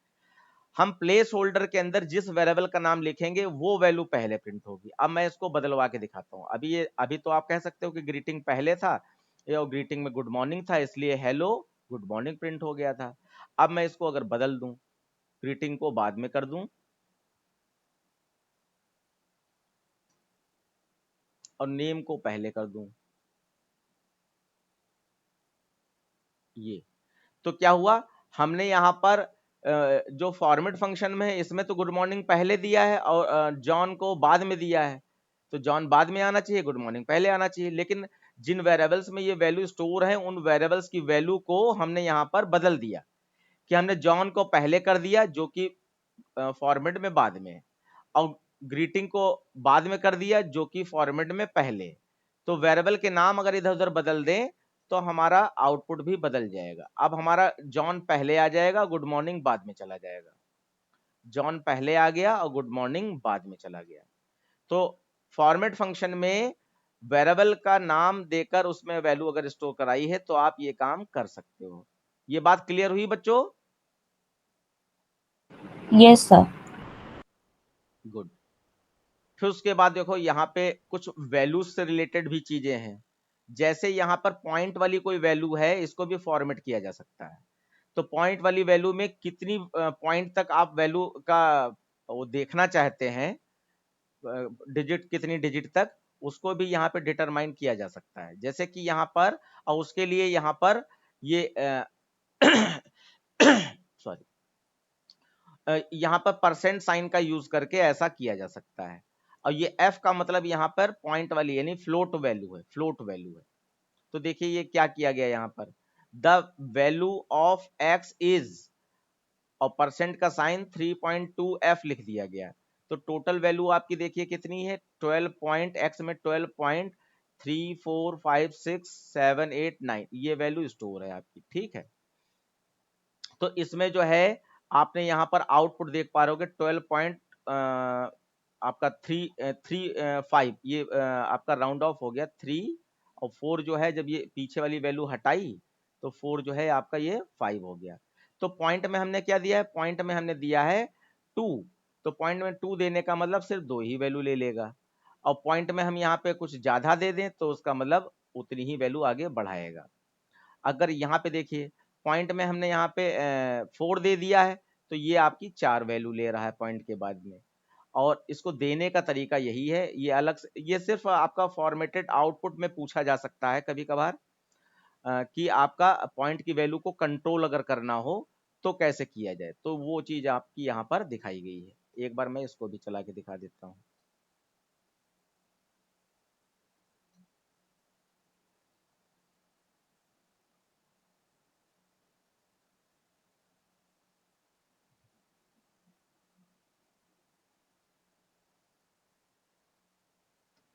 हम प्लेस होल्डर के अंदर जिस वेरिएबल का नाम लिखेंगे वो वैल्यू पहले प्रिंट होगी। अब मैं इसको बदलवा के दिखाता हूँ। अभी तो आप कह सकते हो कि ग्रीटिंग पहले था या ग्रीटिंग में गुड मॉर्निंग था इसलिए हेलो गुड मॉर्निंग प्रिंट हो गया था। अब मैं इसको अगर बदल दूं, ग्रीटिंग को बाद में कर दूं और नेम को पहले कर दूं, ये तो क्या हुआ, हमने यहाँ पर जो फॉर्मेट फंक्शन में है इसमें तो गुड मॉर्निंग पहले दिया है और जॉन को बाद में दिया है, तो जॉन बाद में आना चाहिए, गुड मॉर्निंग पहले आना चाहिए। लेकिन जिन वेरिएबल्स में ये वैल्यू स्टोर है उन वेरिएबल्स की वैल्यू को हमने यहाँ पर बदल दिया कि हमने जॉन को पहले कर दिया जो कि फॉर्मेट में बाद में, और ग्रीटिंग को बाद में कर दिया जो कि फॉर्मेट में पहले। तो वेरिएबल के नाम अगर इधर उधर बदल दें तो हमारा आउटपुट भी बदल जाएगा। अब हमारा जॉन पहले आ जाएगा, गुड मॉर्निंग बाद में चला जाएगा। जॉन पहले आ गया और गुड मॉर्निंग बाद में चला गया। तो फॉर्मेट फंक्शन में वेरिएबल का नाम देकर उसमें वैल्यू अगर स्टोर कराई है तो आप ये काम कर सकते हो। ये बात क्लियर हुई बच्चों? Yes sir. गुड। फिर उसके बाद देखो यहाँ पे कुछ वैल्यूज से रिलेटेड भी चीजें हैं। जैसे यहाँ पर पॉइंट वाली कोई वैल्यू है, इसको भी फॉर्मेट किया जा सकता है। तो पॉइंट वाली वैल्यू में कितनी पॉइंट तक आप वैल्यू का वो देखना चाहते हैं, डिजिट कितनी डिजिट तक, उसको भी यहाँ पे डिटरमाइन किया जा सकता है। जैसे कि यहाँ पर, और उसके लिए यहाँ पर ये सॉरी यहाँ पर परसेंट साइन का यूज करके ऐसा किया जा सकता है। और ये एफ का मतलब यहाँ पर पॉइंट वाली यानी फ्लोट वैल्यू है, फ्लोट वैल्यू है। तो देखिए ये क्या किया गया यहाँ पर, the value of x is, और परसेंट का साइन 3.2f लिख दिया गया। तो टोटल वैल्यू आपकी देखिए कितनी है, 12 पॉइंट एक्स में 12.345678 ये वैल्यू स्टोर है आपकी, ठीक है। तो इसमें जो है आपने यहाँ पर आउटपुट देख पा रहे हो 12 पॉइंट आपका 3.35 ये आपका राउंड ऑफ हो गया 3, और 4 जो है जब ये पीछे वाली वैल्यू हटाई तो 4 जो है आपका ये 5 हो गया। तो पॉइंट में हमने क्या दिया है, पॉइंट में हमने दिया है 2, तो पॉइंट में 2 देने का मतलब सिर्फ 2 ही वैल्यू ले लेगा। और पॉइंट में हम यहाँ पे कुछ ज्यादा दे दें तो उसका मतलब उतनी ही वैल्यू आगे बढ़ाएगा। अगर यहाँ पे देखिए पॉइंट में हमने यहाँ पे 4 दे दिया है तो ये आपकी 4 वैल्यू ले रहा है पॉइंट के बाद में। और इसको देने का तरीका यही है, ये अलग से, ये सिर्फ आपका फॉर्मेटेड आउटपुट में पूछा जा सकता है कभी कभार कि आपका पॉइंट की वैल्यू को कंट्रोल अगर करना हो तो कैसे किया जाए, तो वो चीज आपकी यहाँ पर दिखाई गई है। एक बार मैं इसको भी चला के दिखा देता हूँ।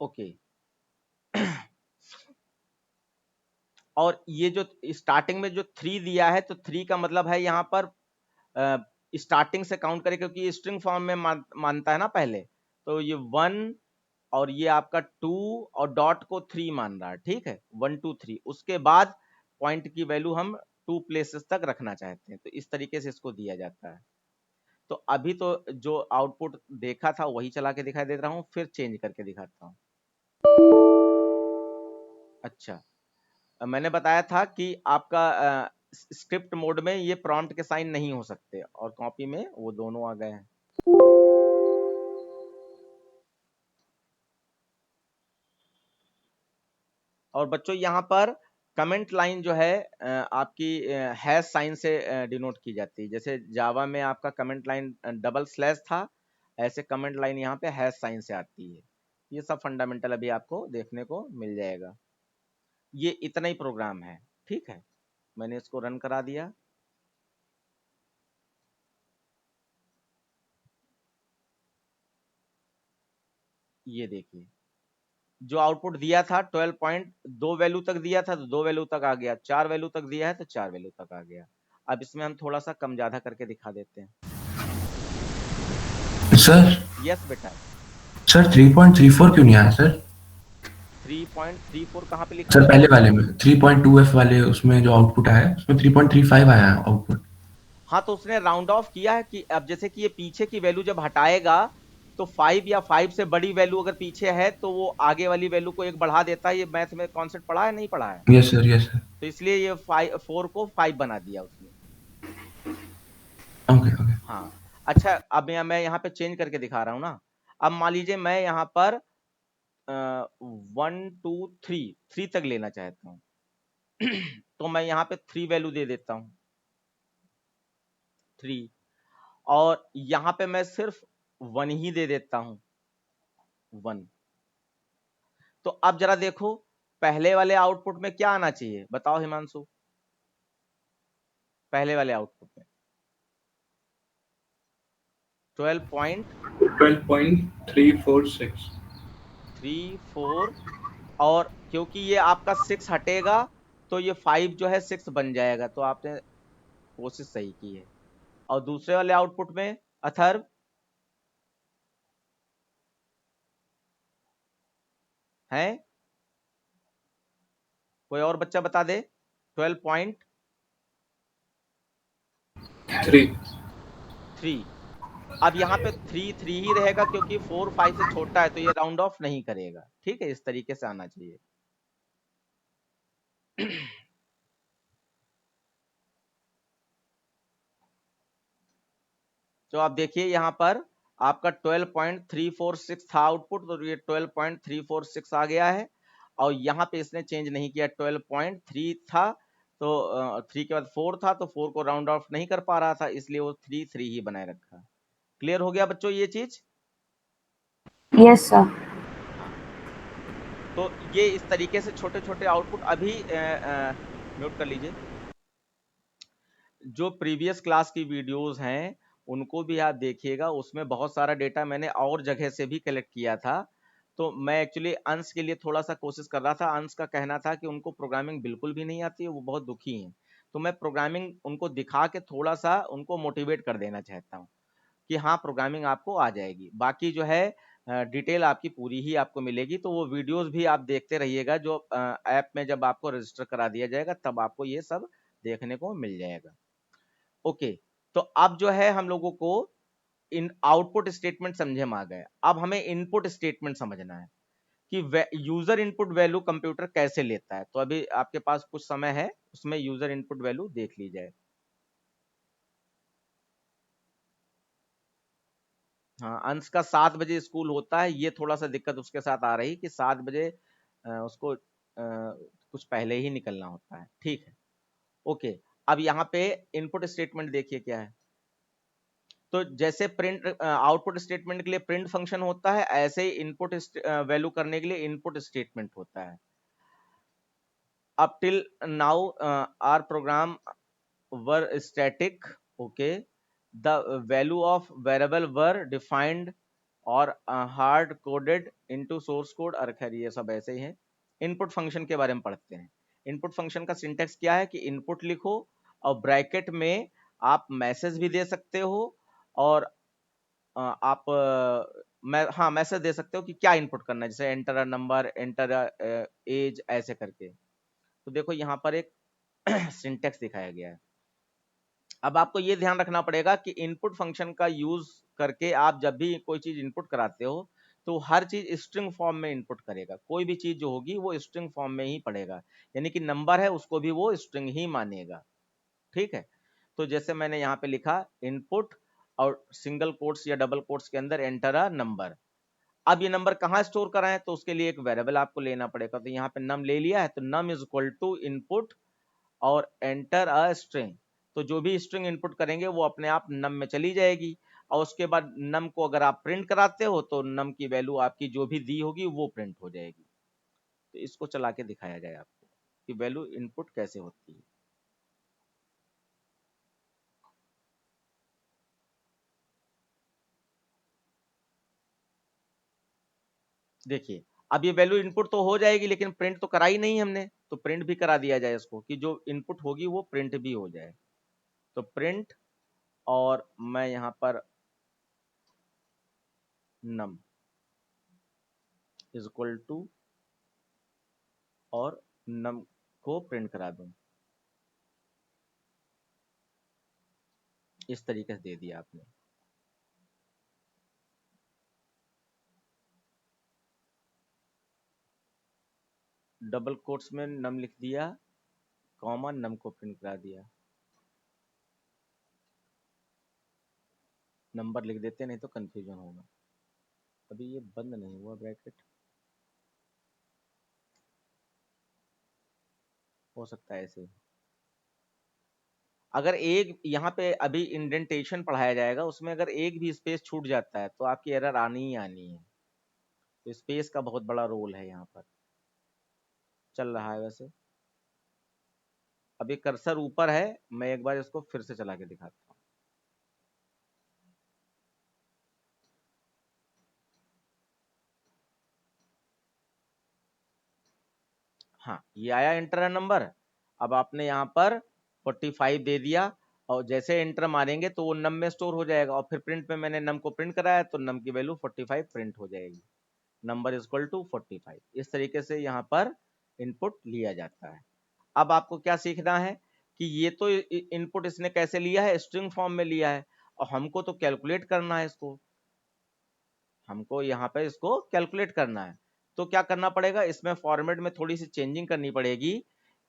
ओके और ये जो स्टार्टिंग में जो 3 दिया है, तो 3 का मतलब है यहाँ पर स्टार्टिंग से काउंट करें, क्योंकि ये स्ट्रिंग फॉर्म में मानता है ना पहले, तो ये 1 और ये आपका 2 और डॉट को 3 मान रहा है, ठीक है, 1 2 3। उसके बाद पॉइंट की वैल्यू हम 2 प्लेसेस तक रखना चाहते हैं, तो इस तरीके से इसको दिया जाता है। तो अभी तो जो आउटपुट देखा था वही चला के दिखाई दे रहा हूँ, फिर चेंज करके दिखाता हूँ। अच्छा, मैंने बताया था कि आपका स्क्रिप्ट मोड में ये प्रॉम्प्ट के साइन नहीं हो सकते, और कॉपी में वो दोनों आ गए हैं। और बच्चों यहाँ पर कमेंट लाइन जो है आपकी हैश साइन से डिनोट की जाती है। जैसे जावा में आपका कमेंट लाइन डबल स्लैश था, ऐसे कमेंट लाइन यहाँ पे हैश साइन से आती है। ये सब फंडामेंटल अभी आपको देखने को मिल जाएगा। ये इतना ही प्रोग्राम है, ठीक है। मैंने इसको रन करा दिया। ये देखिए जो आउटपुट दिया था 12 पॉइंट 2 वैल्यू तक दिया था तो 2 वैल्यू तक आ गया, 4 वैल्यू तक दिया है तो 4 वैल्यू तक आ गया। अब इसमें हम थोड़ा सा कम ज्यादा करके दिखा देते हैं। सर यस बेटा। सर 3.34 क्यों नहीं आया सर? 3.34 कहाँ पे लिखा सर है? पहले वाले में 3.2f वाले उसमें जो आउटपुट आया उसमें 3.35 आया आउटपुट। हाँ तो उसने राउंड ऑफ किया है कि अब जैसे कि ये पीछे की वैल्यू जब हटाएगा तो 5 या 5 से बड़ी वैल्यू अगर पीछे है तो वो आगे वाली वैल्यू को एक बढ़ा देता है। ये मैथ में कॉन्सेप्ट पढ़ा है नहीं पढ़ा है? Yes sir yes sir. तो इसलिए ये 4 को 5 बना दिया उसने। Okay okay. हाँ अच्छा, अब मैं यहाँ पे चेंज करके दिखा रहा हूँ ना। अब मान लीजिए मैं यहाँ पर 1 2 3 तक लेना चाहता हूँ तो मैं यहाँ पे 3 वैल्यू दे देता हूँ 3, और यहाँ पे मैं सिर्फ 1 ही दे देता हूँ 1। तो अब जरा देखो पहले वाले आउटपुट में क्या आना चाहिए, बताओ हिमांशु। पहले वाले आउटपुट में 12.346 12.346, और क्योंकि ये आपका 6 हटेगा तो ये 5 जो है 6 बन जाएगा, तो आपने कोशिश सही की है। और दूसरे वाले आउटपुट में अथर्व है, कोई और बच्चा बता दे। 12.3, अब यहाँ पे 3 ही रहेगा क्योंकि 4 5 से छोटा है तो ये राउंड ऑफ नहीं करेगा, ठीक है। इस तरीके से आना चाहिए। तो आप देखिए यहाँ पर आपका 12.346 था आउटपुट, तो ये 12.346 आ गया है, और यहाँ पे इसने चेंज नहीं किया, 12.3 था, तो 3 के बाद 4 था, तो 4 को राउंड ऑफ नहीं कर पा रहा था, इसलिए वो 3 ही बनाए रखा। क्लियर हो गया बच्चों ये चीज? Yes sir. हाँ, तो ये इस तरीके से छोटे छोटे आउटपुट अभी म्यूट कर लीजिए। जो प्रीवियस क्लास की वीडियोस हैं उनको भी आप देखिएगा, उसमें बहुत सारा डेटा मैंने और जगह से भी कलेक्ट किया था। तो मैं एक्चुअली अंश के लिए थोड़ा सा कोशिश कर रहा था। अंश का कहना था कि उनको प्रोग्रामिंग बिल्कुल भी नहीं आती है, वो बहुत दुखी हैं, तो मैं प्रोग्रामिंग उनको दिखा के थोड़ा सा उनको मोटिवेट कर देना चाहता हूँ कि हाँ प्रोग्रामिंग आपको आ जाएगी। बाकी जो है डिटेल आपकी पूरी ही आपको मिलेगी, तो वो वीडियोस भी आप देखते रहिएगा। जो ऐप में जब आपको रजिस्टर करा दिया जाएगा तब आपको ये सब देखने को मिल जाएगा। ओके, तो अब जो है हम लोगों को इन आउटपुट स्टेटमेंट समझे में आ गए। अब हमें इनपुट स्टेटमेंट समझना है कि यूजर इनपुट वैल्यू कंप्यूटर कैसे लेता है। तो अभी आपके पास कुछ समय है, उसमें यूजर इनपुट वैल्यू देख ली जाए। हाँ, अंश का 7 बजे स्कूल होता है, ये थोड़ा सा दिक्कत उसके साथ आ रही कि 7 बजे उसको कुछ पहले ही निकलना होता है। ठीक है, ओके। अब यहाँ पे इनपुट स्टेटमेंट देखिए क्या है। तो जैसे प्रिंट आउटपुट स्टेटमेंट के लिए प्रिंट फंक्शन होता है, ऐसे ही इनपुट वैल्यू करने के लिए इनपुट स्टेटमेंट होता है। up till now our program were static, okay, the value of variable were defined और hard coded into source code, और खैर ये सब ऐसे ही है। इनपुट फंक्शन के बारे में पढ़ते हैं। इनपुट फंक्शन का सिंटेक्स क्या है कि इनपुट लिखो और ब्रैकेट में आप मैसेज भी दे सकते हो, और आप हाँ मैसेज दे सकते हो कि क्या इनपुट करना है, जैसे enter a number, enter age, ऐसे करके। तो देखो यहाँ पर एक सिंटेक्स दिखाया गया है। अब आपको ये ध्यान रखना पड़ेगा कि इनपुट फंक्शन का यूज करके आप जब भी कोई चीज इनपुट कराते हो तो हर चीज स्ट्रिंग फॉर्म में इनपुट करेगा। कोई भी चीज जो होगी वो स्ट्रिंग फॉर्म में ही पड़ेगा, यानी कि नंबर है उसको भी वो स्ट्रिंग ही मानेगा। ठीक है, तो जैसे मैंने यहाँ पे लिखा इनपुट और सिंगल कोट्स या डबल कोट्स के अंदर एंटर अ नंबर। अब ये नंबर कहाँ स्टोर कराएं, तो उसके लिए एक वेरिएबल आपको लेना पड़ेगा। तो यहाँ पे नम ले लिया है, तो num is equal to input और एंटर अ स्ट्रिंग। तो जो भी स्ट्रिंग इनपुट करेंगे वो अपने आप नम में चली जाएगी, और उसके बाद नम को अगर आप प्रिंट कराते हो तो नम की वैल्यू आपकी जो भी दी होगी वो प्रिंट हो जाएगी। तो इसको चला के दिखाया जाए आपको कि वैल्यू इनपुट कैसे होती है। देखिए अब ये वैल्यू इनपुट तो हो जाएगी, लेकिन प्रिंट तो कराई नहीं हमने, तो प्रिंट भी करा दिया जाए इसको कि जो इनपुट होगी वो प्रिंट भी हो जाए। तो प्रिंट, और मैं यहाँ पर नम इज इक्वल टू और नम को प्रिंट करा दूं, इस तरीके से दे दिया आपने। डबल कोट्स में नम लिख दिया, कॉमा नम को प्रिंट करा दिया। नंबर लिख देते नहीं तो कंफ्यूजन होगा। अभी ये बंद नहीं हुआ ब्रैकेट, हो सकता है ऐसे। अगर एक यहाँ पे अभी इंडेंटेशन पढ़ाया जाएगा, उसमें अगर एक भी स्पेस छूट जाता है तो आपकी एरर आनी ही आनी है। तो स्पेस का बहुत बड़ा रोल है यहाँ पर। चल रहा है वैसे, अभी कर्सर ऊपर है, मैं एक बार इसको फिर से चला के दिखाता हूँ। हाँ, ये आया एंटर नंबर। अब आपने यहाँ पर 45 दे दिया, और जैसे एंटर मारेंगे तो वो नम में स्टोर हो जाएगा, और फिर प्रिंट में मैंने नम को प्रिंट कराया तो नम की वैल्यू 45 प्रिंट हो जाएगी। Number is equal to 45। इस तरीके से यहाँ पर इनपुट लिया जाता है। अब आपको क्या सीखना है कि ये तो इनपुट इसने कैसे लिया है, स्ट्रिंग फॉर्म में लिया है, और हमको तो कैलकुलेट करना है इसको। हमको यहाँ पे इसको कैलकुलेट करना है, तो क्या करना पड़ेगा, इसमें फॉर्मेट में थोड़ी सी चेंजिंग करनी पड़ेगी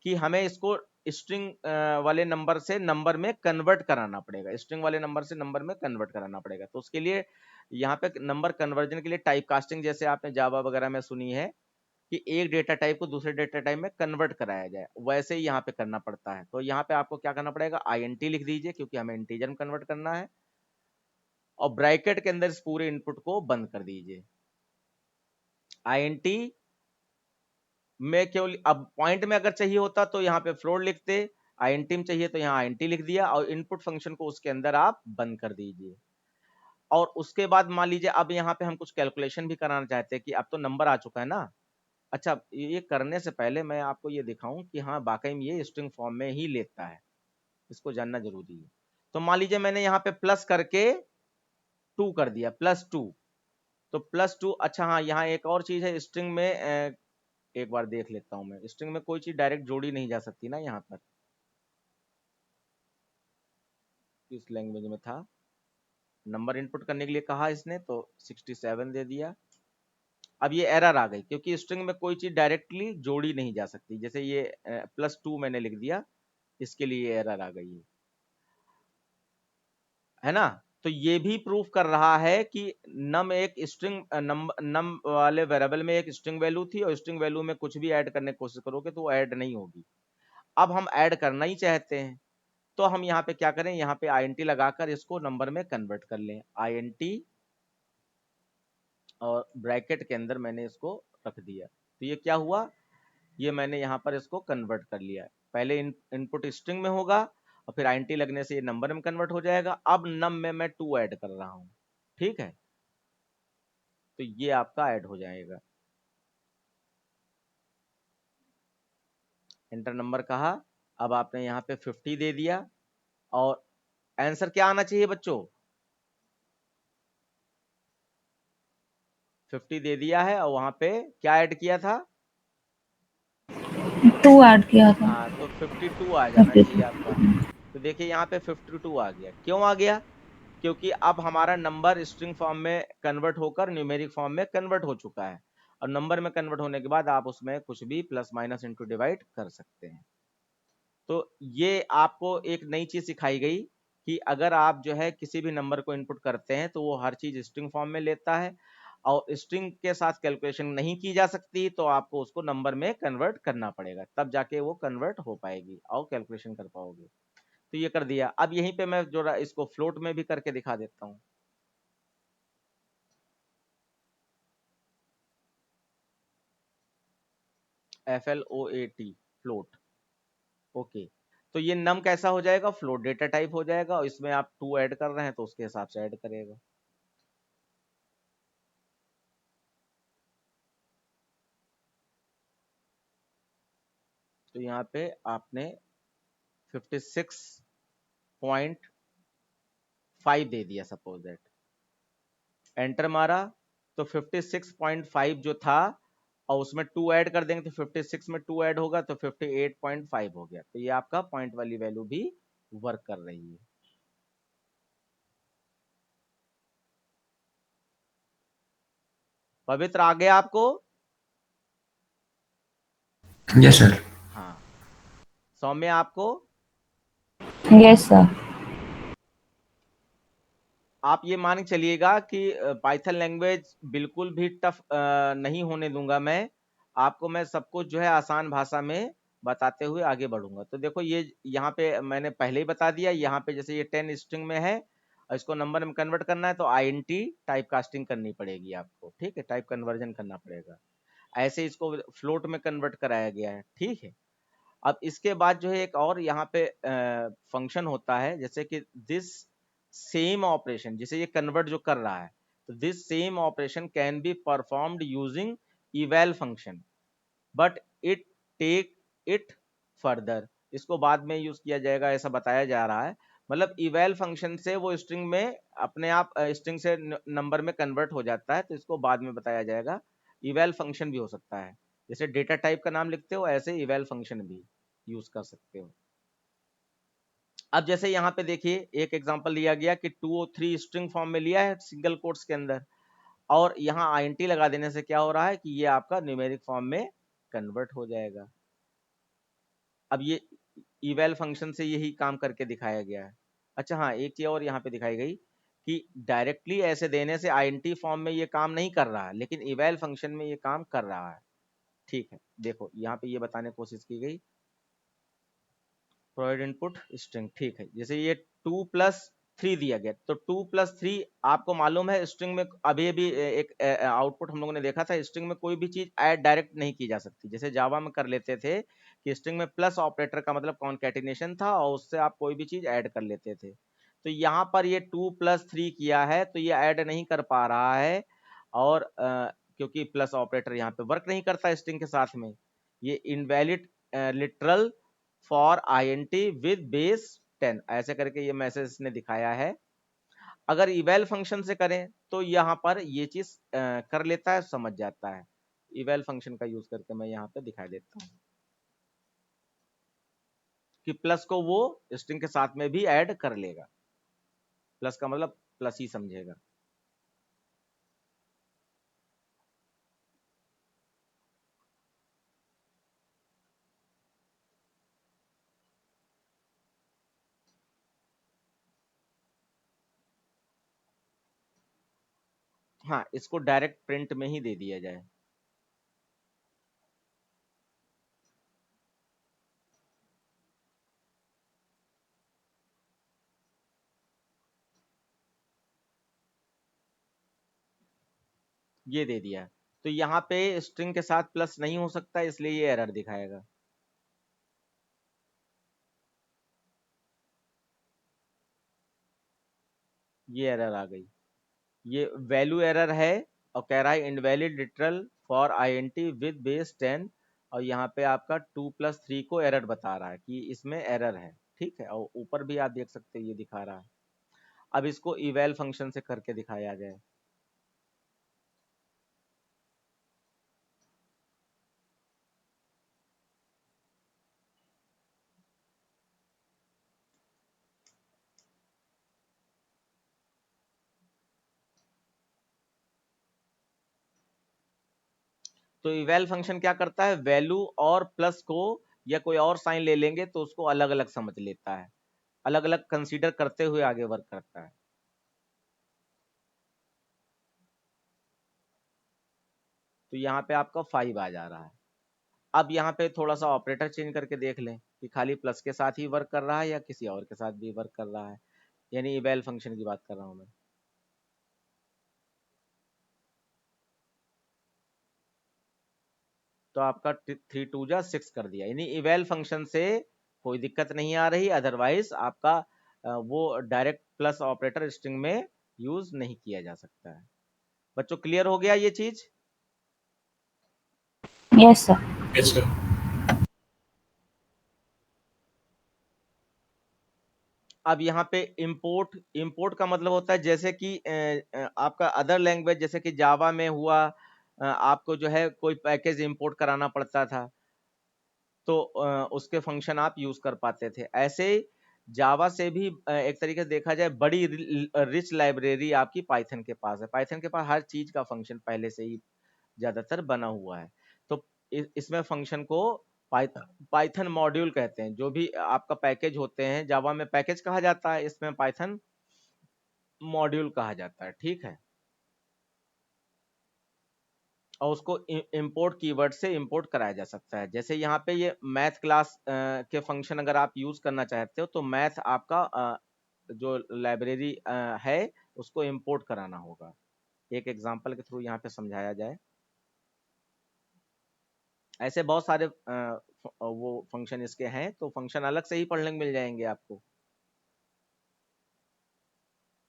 कि हमें इसको स्ट्रिंग वाले नंबर से नंबर में कन्वर्ट कराना पड़ेगा, स्ट्रिंग वाले नंबर से नंबर में कन्वर्ट कराना पड़ेगा। तो उसके लिए यहाँ पे नंबर कन्वर्जन के लिए टाइप कास्टिंग, जैसे आपने जावा वगैरह में सुनी है कि एक डेटा टाइप को दूसरे डेटा टाइप में कन्वर्ट कराया जाए, वैसे ही यहाँ पे करना पड़ता है। तो यहाँ पे आपको क्या करना पड़ेगा, INT लिख दीजिए क्योंकि हमें इंटीजर में कन्वर्ट करना है, और ब्रैकेट के अंदर इस पूरे इनपुट को बंद कर दीजिए। INT में केवल, अब पॉइंट में अगर चाहिए होता तो यहाँ पे फ्लोट लिखते, INT में चाहिए तो यहाँ INT लिख दिया, और इनपुट फंक्शन को उसके अंदर आप बंद कर दीजिए। और उसके बाद मान लीजिए अब यहाँ पे हम कुछ कैलकुलेशन भी कराना चाहते हैं कि अब तो नंबर आ चुका है ना। अच्छा, ये करने से पहले मैं आपको ये दिखाऊं कि हाँ वाकई में ये स्ट्रिंग फॉर्म में ही लेता है, इसको जानना जरूरी है। तो मान लीजिए मैंने यहाँ पे प्लस करके 2 कर दिया, +2, तो +2। अच्छा हाँ, यहाँ एक और चीज है स्ट्रिंग में, एक बार देख लेता हूं मैं, स्ट्रिंग में कोई चीज डायरेक्ट जोड़ी नहीं जा सकती ना। यहाँ पर इस लैंग्वेज में था, नंबर इनपुट करने के लिए कहा इसने, तो 67 दे दिया। अब ये एरर आ गई क्योंकि स्ट्रिंग में कोई चीज डायरेक्टली जोड़ी नहीं जा सकती, जैसे ये +2 मैंने लिख दिया, इसके लिए एरर आ गई है ना। तो ये भी प्रूफ कर रहा है कि नम एक स्ट्रिंग नम वाले वेरिएबल में एक स्ट्रिंग वैल्यू थी, और स्ट्रिंग वैल्यू में कुछ भी ऐड करने की कोशिश करोगे तो वो ऐड नहीं होगी। अब हम ऐड करना ही चाहते हैं, तो हम यहाँ पे क्या करें, यहाँ पे INT लगाकर इसको नंबर में कन्वर्ट कर लें, INT, और ब्रैकेट के अंदर मैंने इसको रख दिया। तो ये क्या हुआ, ये मैंने यहाँ पर इसको कन्वर्ट कर लिया। पहले इनपुट स्ट्रिंग में होगा, और फिर INT लगने से ये नंबर में कन्वर्ट हो जाएगा। अब नम में मैं 2 ऐड कर रहा हूँ, ठीक है, तो ये आपका ऐड हो जाएगा। एंटर नंबर कहा, अब आपने यहाँ पे 50 दे दिया, और आंसर क्या आना चाहिए बच्चों, 50 दे दिया है, और वहां पे क्या ऐड किया था, 2 ऐड किया था। हाँ, तो 52 आ जाना चाहिए आपका। तो देखिए यहाँ पे 52 आ गया। क्यों आ गया, क्योंकि अब हमारा नंबर स्ट्रिंग फॉर्म में कन्वर्ट होकर न्यूमेरिक फॉर्म में कन्वर्ट हो चुका है, और नंबर में कन्वर्ट होने के बाद आप उसमें कुछ भी प्लस माइनस इंटू डिवाइड कर सकते हैं। तो ये आपको एक नई चीज सिखाई गई कि अगर आप जो है किसी भी नंबर को इनपुट करते हैं तो वो हर चीज स्ट्रिंग फॉर्म में लेता है, और स्ट्रिंग के साथ कैलकुलेशन नहीं की जा सकती, तो आपको उसको नंबर में कन्वर्ट करना पड़ेगा, तब जाके वो कन्वर्ट हो पाएगी और कैलकुलेशन कर पाओगे। तो ये कर दिया। अब यहीं पे मैं जो इसको फ्लोट में भी करके दिखा देता हूँ। FLOAT, float, okay. तो ये नम कैसा हो जाएगा, फ्लोट डेटा टाइप हो जाएगा, और इसमें आप 2 ऐड कर रहे हैं तो उसके हिसाब से ऐड करेगा। तो यहाँ पे आपने 56.5 दे दिया, सपोज दैट, एंटर मारा, तो 56.5 जो था, और उसमें 2 ऐड कर देंगे तो 56 में 2 ऐड होगा तो 58.5 हो गया। तो ये आपका पॉइंट वाली वैल्यू भी वर्क कर रही है। पवित्र आ गया आपको, यस सर। हाँ। सौम्य आपको, यस सर। आप ये मान के चलिएगा कि पाइथन लैंग्वेज बिल्कुल भी टफ नहीं होने दूंगा मैं सब कुछ जो है आसान भाषा में बताते हुए आगे बढ़ूंगा। तो देखो ये यहाँ पे मैंने पहले ही बता दिया, यहाँ पे जैसे ये 10 स्ट्रिंग में है और इसको नंबर में कन्वर्ट करना है तो INT टाइप कास्टिंग करनी पड़ेगी आपको, ठीक है, टाइप कन्वर्जन करना पड़ेगा। ऐसे इसको फ्लोट में कन्वर्ट कराया गया है, ठीक है। अब इसके बाद जो है एक और यहाँ पे फंक्शन होता है, जैसे कि दिस सेम ऑपरेशन, जिसे ये कन्वर्ट जो कर रहा है, तो this same operation can be performed using eval function but it take it further. इसको बाद में यूज किया जाएगा ऐसा बताया जा रहा है। मतलब इवैल फंक्शन से वो स्ट्रिंग में अपने आप स्ट्रिंग से नंबर में कन्वर्ट हो जाता है, तो इसको बाद में बताया जाएगा। इवैल फंक्शन भी हो सकता है, जैसे डेटा टाइप का नाम लिखते हो ऐसे इवैल फंक्शन भी यूज कर सकते हो। अब जैसे यहाँ पे देखिए एक एग्जांपल लिया गया कि 2 और 3 स्ट्रिंग फॉर्म में लिया है सिंगल कोट्स के अंदर, और यहाँ INT लगा देने से क्या हो रहा है कि ये आपका न्यूमेरिक फॉर्म में कन्वर्ट हो जाएगा। अब ये इवैल फंक्शन से यही काम करके दिखाया गया है। अच्छा हाँ, एक चीज और यहाँ पे दिखाई गई कि डायरेक्टली ऐसे देने से आईएनटी फॉर्म में ये काम नहीं कर रहा है, लेकिन इवैल फंक्शन में ये काम कर रहा है। ठीक है, देखो यहाँ पे ये बताने की कोशिश की गई, प्रोवाइड इनपुट स्ट्रिंग। ठीक है, जैसे ये 2+3 दिया गया, तो 2+3 आपको मालूम है स्ट्रिंग में अभी अभी एक आउटपुट हम लोगों ने देखा था, स्ट्रिंग में कोई भी चीज ऐड डायरेक्ट नहीं की जा सकती। जैसे जावा में कर लेते थे कि स्ट्रिंग में प्लस ऑपरेटर का मतलब कॉन्कैटिनेशन था और उससे आप कोई भी चीज ऐड कर लेते थे। तो यहाँ पर ये 2+3 किया है तो ये ऐड नहीं कर पा रहा है, और क्योंकि प्लस ऑपरेटर यहाँ पे वर्क नहीं करता स्ट्रिंग के साथ में, ये invalid literal for INT with base 10 ऐसे करके ये मैसेज ने दिखाया है। अगर इवैल फंक्शन से करें तो यहाँ पर ये चीज कर लेता है, समझ जाता है। इवैल फंक्शन का यूज करके मैं यहाँ पे दिखाई देता हूँ कि प्लस को वो स्ट्रिंग के साथ में भी ऐड कर लेगा, प्लस का मतलब प्लस ही समझेगा। हाँ, इसको डायरेक्ट प्रिंट में ही दे दिया जाए। ये दे दिया, तो यहाँ पे स्ट्रिंग के साथ प्लस नहीं हो सकता, इसलिए ये एरर दिखाएगा। ये एरर आ गई, ये वैल्यू एरर है और कह रहा है invalid literal for INT with base 10, और यहाँ पे आपका 2+3 को एरर बता रहा है कि इसमें एरर है। ठीक है, और ऊपर भी आप देख सकते हैं ये दिखा रहा है। अब इसको इवैल फंक्शन से करके दिखाया जाए। तो इवैल फंक्शन क्या करता है, वैल्यू और प्लस को या कोई और साइन ले लेंगे तो उसको अलग अलग समझ लेता है, अलग अलग कंसीडर करते हुए आगे वर्क करता है। तो यहाँ पे आपका 5 आ जा रहा है। अब यहाँ पे थोड़ा सा ऑपरेटर चेंज करके देख लें कि खाली प्लस के साथ ही वर्क कर रहा है या किसी और के साथ भी वर्क कर रहा है, यानी इवैल फंक्शन की बात कर रहा हूं मैं। तो आपका 3 2 6 कर दिया, यानी इवैल फंक्शन से कोई दिक्कत नहीं आ रही, अदरवाइज आपका वो डायरेक्ट प्लस ऑपरेटर स्ट्रिंग में यूज नहीं किया जा सकता है। बच्चों क्लियर हो गया ये चीज? Yes sir. Yes, sir. अब यहाँ पे इंपोर्ट, इंपोर्ट का मतलब होता है जैसे कि आपका अदर लैंग्वेज जैसे कि जावा में हुआ, आपको जो है कोई पैकेज इंपोर्ट कराना पड़ता था तो उसके फंक्शन आप यूज कर पाते थे। ऐसे जावा से भी एक तरीके से देखा जाए बड़ी रिच लाइब्रेरी आपकी पाइथन के पास है। पाइथन के पास हर चीज का फंक्शन पहले से ही ज्यादातर बना हुआ है। तो इसमें फंक्शन को पाइथन मॉड्यूल कहते हैं। जो भी आपका पैकेज होते हैं, जावा में पैकेज कहा जाता है, इसमें पाइथन मॉड्यूल कहा जाता है। ठीक है, और उसको इंपोर्ट कीवर्ड से इंपोर्ट कराया जा सकता है। जैसे यहाँ पे ये मैथ क्लास के फंक्शन अगर आप यूज करना चाहते हो तो मैथ आपका जो लाइब्रेरी है उसको इंपोर्ट कराना होगा। एक एग्जांपल के थ्रू यहाँ पे समझाया जाए। ऐसे बहुत सारे वो फंक्शन इसके हैं, तो फंक्शन अलग से ही पढ़ने को मिल जाएंगे आपको।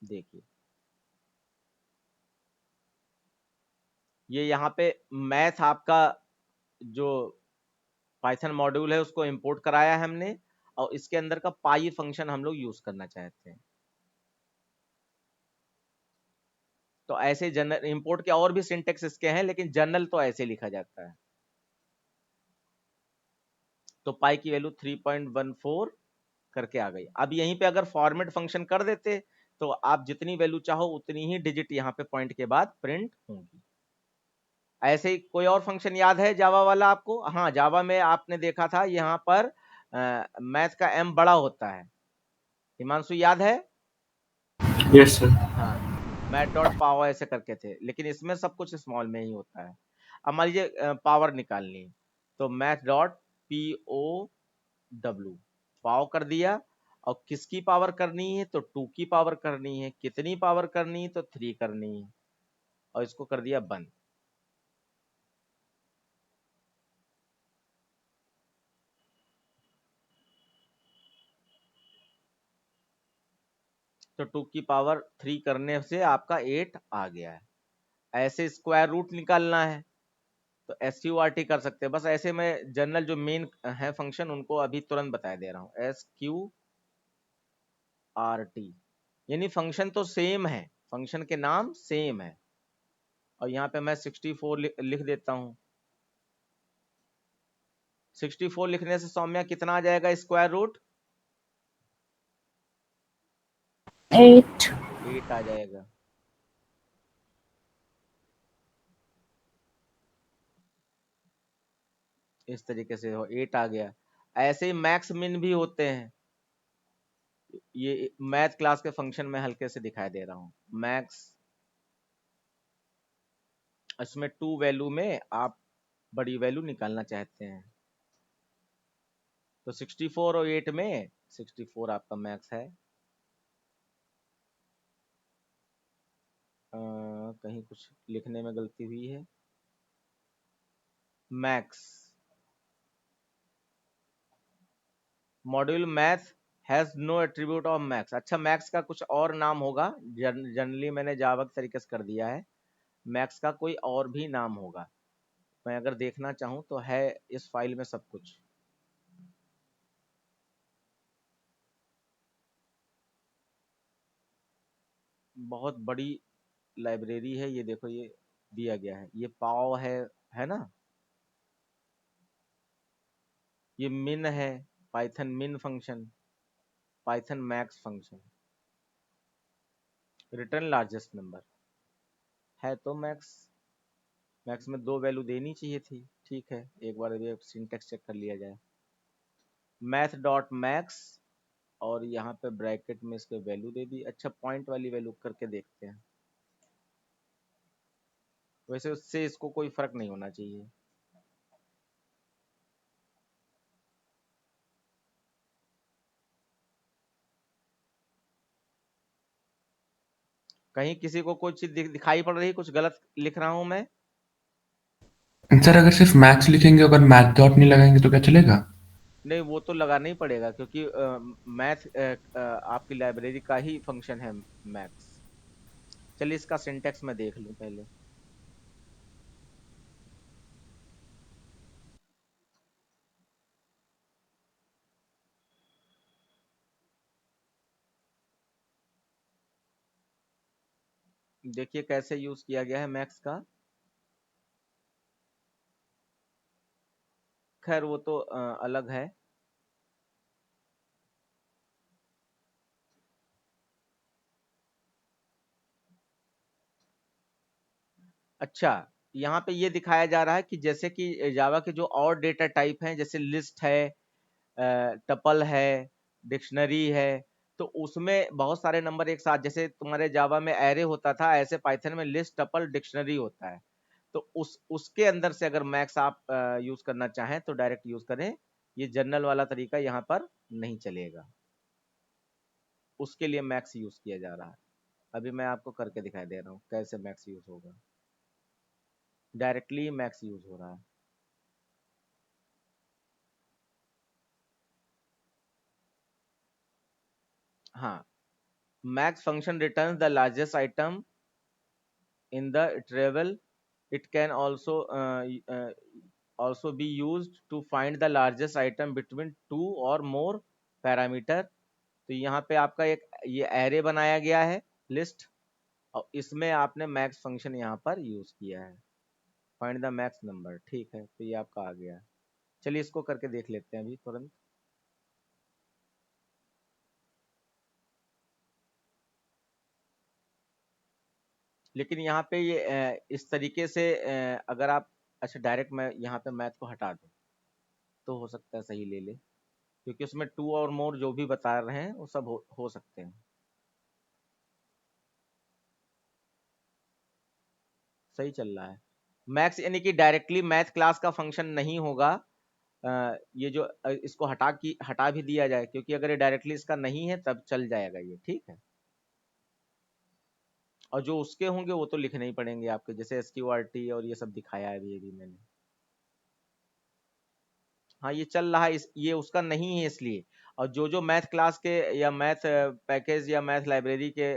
देखिए ये यहाँ पे मैथ आपका जो पाइथन मॉड्यूल है उसको इंपोर्ट कराया है हमने, और इसके अंदर का पाई फंक्शन हम लोग यूज करना चाहते हैं। तो ऐसे जनरल इंपोर्ट के और भी सिंटेक्स इसके हैं, लेकिन जनरल तो ऐसे लिखा जाता है। तो पाई की वैल्यू 3.14 करके आ गई। अब यहीं पे अगर फॉर्मेट फंक्शन कर देते तो आप जितनी वैल्यू चाहो उतनी ही डिजिट यहाँ पे पॉइंट के बाद प्रिंट होंगी। ऐसे ही कोई और फंक्शन याद है जावा वाला आपको? हाँ, जावा में आपने देखा था यहाँ पर मैथ का m बड़ा होता है। हिमांशु याद है? Yes, sir. हाँ, मैथ डॉट पावर ऐसे करके थे, लेकिन इसमें सब कुछ स्मॉल में ही होता है। अब मान लीजिए पावर निकालनी है, तो मैथ डॉट POW पावर कर दिया, और किसकी पावर करनी है? तो 2 की पावर करनी है। कितनी पावर करनी है? तो 3 करनी है, और इसको कर दिया बंद। तो 2 की पावर 3 करने से आपका 8 आ गया है। ऐसे स्क्वायर रूट निकालना है तो SQRT कर सकते हैं। बस ऐसे में जनरल जो मेन है फंक्शन उनको अभी तुरंत बता दे रहा हूँ। SQRT यानी फंक्शन तो सेम है, फंक्शन के नाम सेम है। और यहाँ पे मैं 64 लिख देता हूँ। 64 लिखने से सौम्या कितना आ जाएगा स्क्वायर रूट? 8. 8 आ जाएगा। इस तरीके से हो 8 आ गया। ऐसे ही मैक्स मिन भी होते हैं। ये मैथ क्लास के फंक्शन में हल्के से दिखाई दे रहा हूँ। मैक्स, इसमें 2 वैल्यू में आप बड़ी वैल्यू निकालना चाहते हैं, तो 64 और 8 में 64 आपका मैक्स है। कहीं कुछ लिखने में गलती हुई है। Max module math has no attribute of max. अच्छा, मैक्स का कुछ और नाम होगा, जनरली मैंने जावा के तरीके से कर दिया है। मैक्स का कोई और भी नाम होगा, मैं अगर देखना चाहूँ तो है इस फाइल में सब कुछ। बहुत बड़ी लाइब्रेरी है ये, देखो ये दिया गया है। ये पाव है ना, ये मिन है, पाइथन मिन function, Python max function, return largest number है। तो मैक्स में 2 वैल्यू देनी चाहिए थी। ठीक है, एक बार ये सिंटेक्स चेक कर लिया जाए। मैथ डॉट मैक्स, और यहाँ पे ब्रैकेट में इसके वैल्यू दे दी। अच्छा, पॉइंट वाली वैल्यू करके देखते हैं। वैसे उससे इसको कोई फर्क नहीं होना चाहिए। कहीं किसी को कोई चीज दिखाई पड़ रही है, कुछ गलत लिख रहा हूं मैं? सर अगर सिर्फ मैथ्स लिखेंगे अगर मैथ डॉट नहीं लगाएंगे तो क्या चलेगा? नहीं, वो तो लगाना ही पड़ेगा, क्योंकि मैथ आपकी लाइब्रेरी का ही फंक्शन है मैथ्स। चलिए इसका सिंटेक्स मैं देख लूं पहले। देखिए कैसे यूज किया गया है मैक्स का। खैर वो तो अलग है। अच्छा, यहाँ पे ये दिखाया जा रहा है कि जैसे कि जावा के जो और डेटा टाइप हैं, जैसे लिस्ट है, टपल है, डिक्शनरी है, तो उसमें बहुत सारे नंबर एक साथ, जैसे तुम्हारे जावा में एरे होता था, ऐसे पाइथन में लिस्ट टपल डिक्शनरी होता है। तो उसके अंदर से अगर मैक्स आप यूज करना चाहें तो डायरेक्ट यूज करें। ये जनरल वाला तरीका यहाँ पर नहीं चलेगा, उसके लिए मैक्स यूज किया जा रहा है। अभी मैं आपको करके दिखाई दे रहा हूँ कैसे मैक्स यूज होगा। डायरेक्टली मैक्स यूज हो रहा है। हाँ, max function returns the largest item in the interval. It can also be used to find the largest item between two or more parameter. तो यहाँ पे आपका एक ये एरे बनाया गया है लिस्ट, और इसमें आपने मैक्स फंक्शन यहाँ पर यूज किया है। फाइंड द मैक्स नंबर, ठीक है, तो ये आपका आ गया। चलिए इसको करके देख लेते हैं अभी तुरंत। लेकिन यहाँ पे ये इस तरीके से अगर आप, अच्छा डायरेक्ट मैं यहाँ पे मैथ को हटा दूँ तो हो सकता है सही ले ले। क्योंकि उसमें 2 और मोर जो भी बता रहे हैं वो सब हो सकते हैं। सही चल रहा है। मैथ्स यानी कि डायरेक्टली मैथ क्लास का फंक्शन नहीं होगा। ये जो इसको हटा भी दिया जाए, क्योंकि अगर ये डायरेक्टली इसका नहीं है तब चल जाएगा ये, ठीक है। और जो उसके होंगे वो तो लिखने ही पड़ेंगे आपके, जैसे SQRT और ये सब दिखाया है अभी मैंने। हाँ ये चल रहा है, ये उसका नहीं है इसलिए। और जो मैथ क्लास के या मैथ पैकेज या मैथ लाइब्रेरी के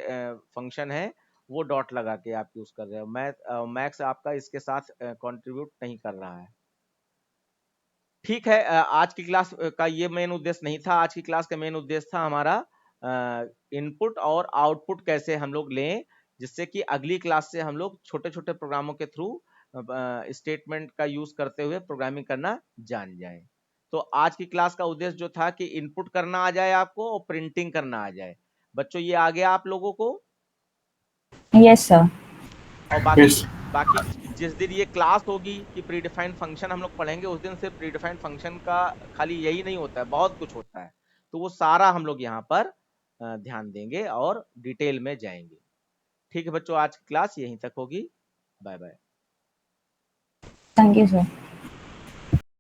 फंक्शन है वो डॉट लगा के आप यूज कर रहे हो। मैथ्स आपका इसके साथ कंट्रीब्यूट नहीं कर रहा है। ठीक है, आज की क्लास का ये मेन उद्देश्य नहीं था। आज की क्लास का मेन उद्देश्य था हमारा इनपुट और आउटपुट कैसे हम लोग लें, जिससे कि अगली क्लास से हम लोग छोटे छोटे प्रोग्रामों के थ्रू स्टेटमेंट का यूज करते हुए प्रोग्रामिंग करना जान जाए। तो आज की क्लास का उद्देश्य जो था कि इनपुट करना आ जाए आपको और प्रिंटिंग करना आ जाए। बच्चों ये आ गया आप लोगों को? Yes, sir. और बाकी Yes. बाकी जिस दिन ये क्लास होगी कि प्रीडिफाइंड फंक्शन हम लोग पढ़ेंगे, उस दिन सिर्फ प्रीडिफाइंड फंक्शन का खाली यही नहीं होता है, बहुत कुछ होता है। तो वो सारा हम लोग यहाँ पर ध्यान देंगे और डिटेल में जाएंगे। ठीक है बच्चों, आज की क्लास यहीं तक होगी। Bye bye. Thank you, sir.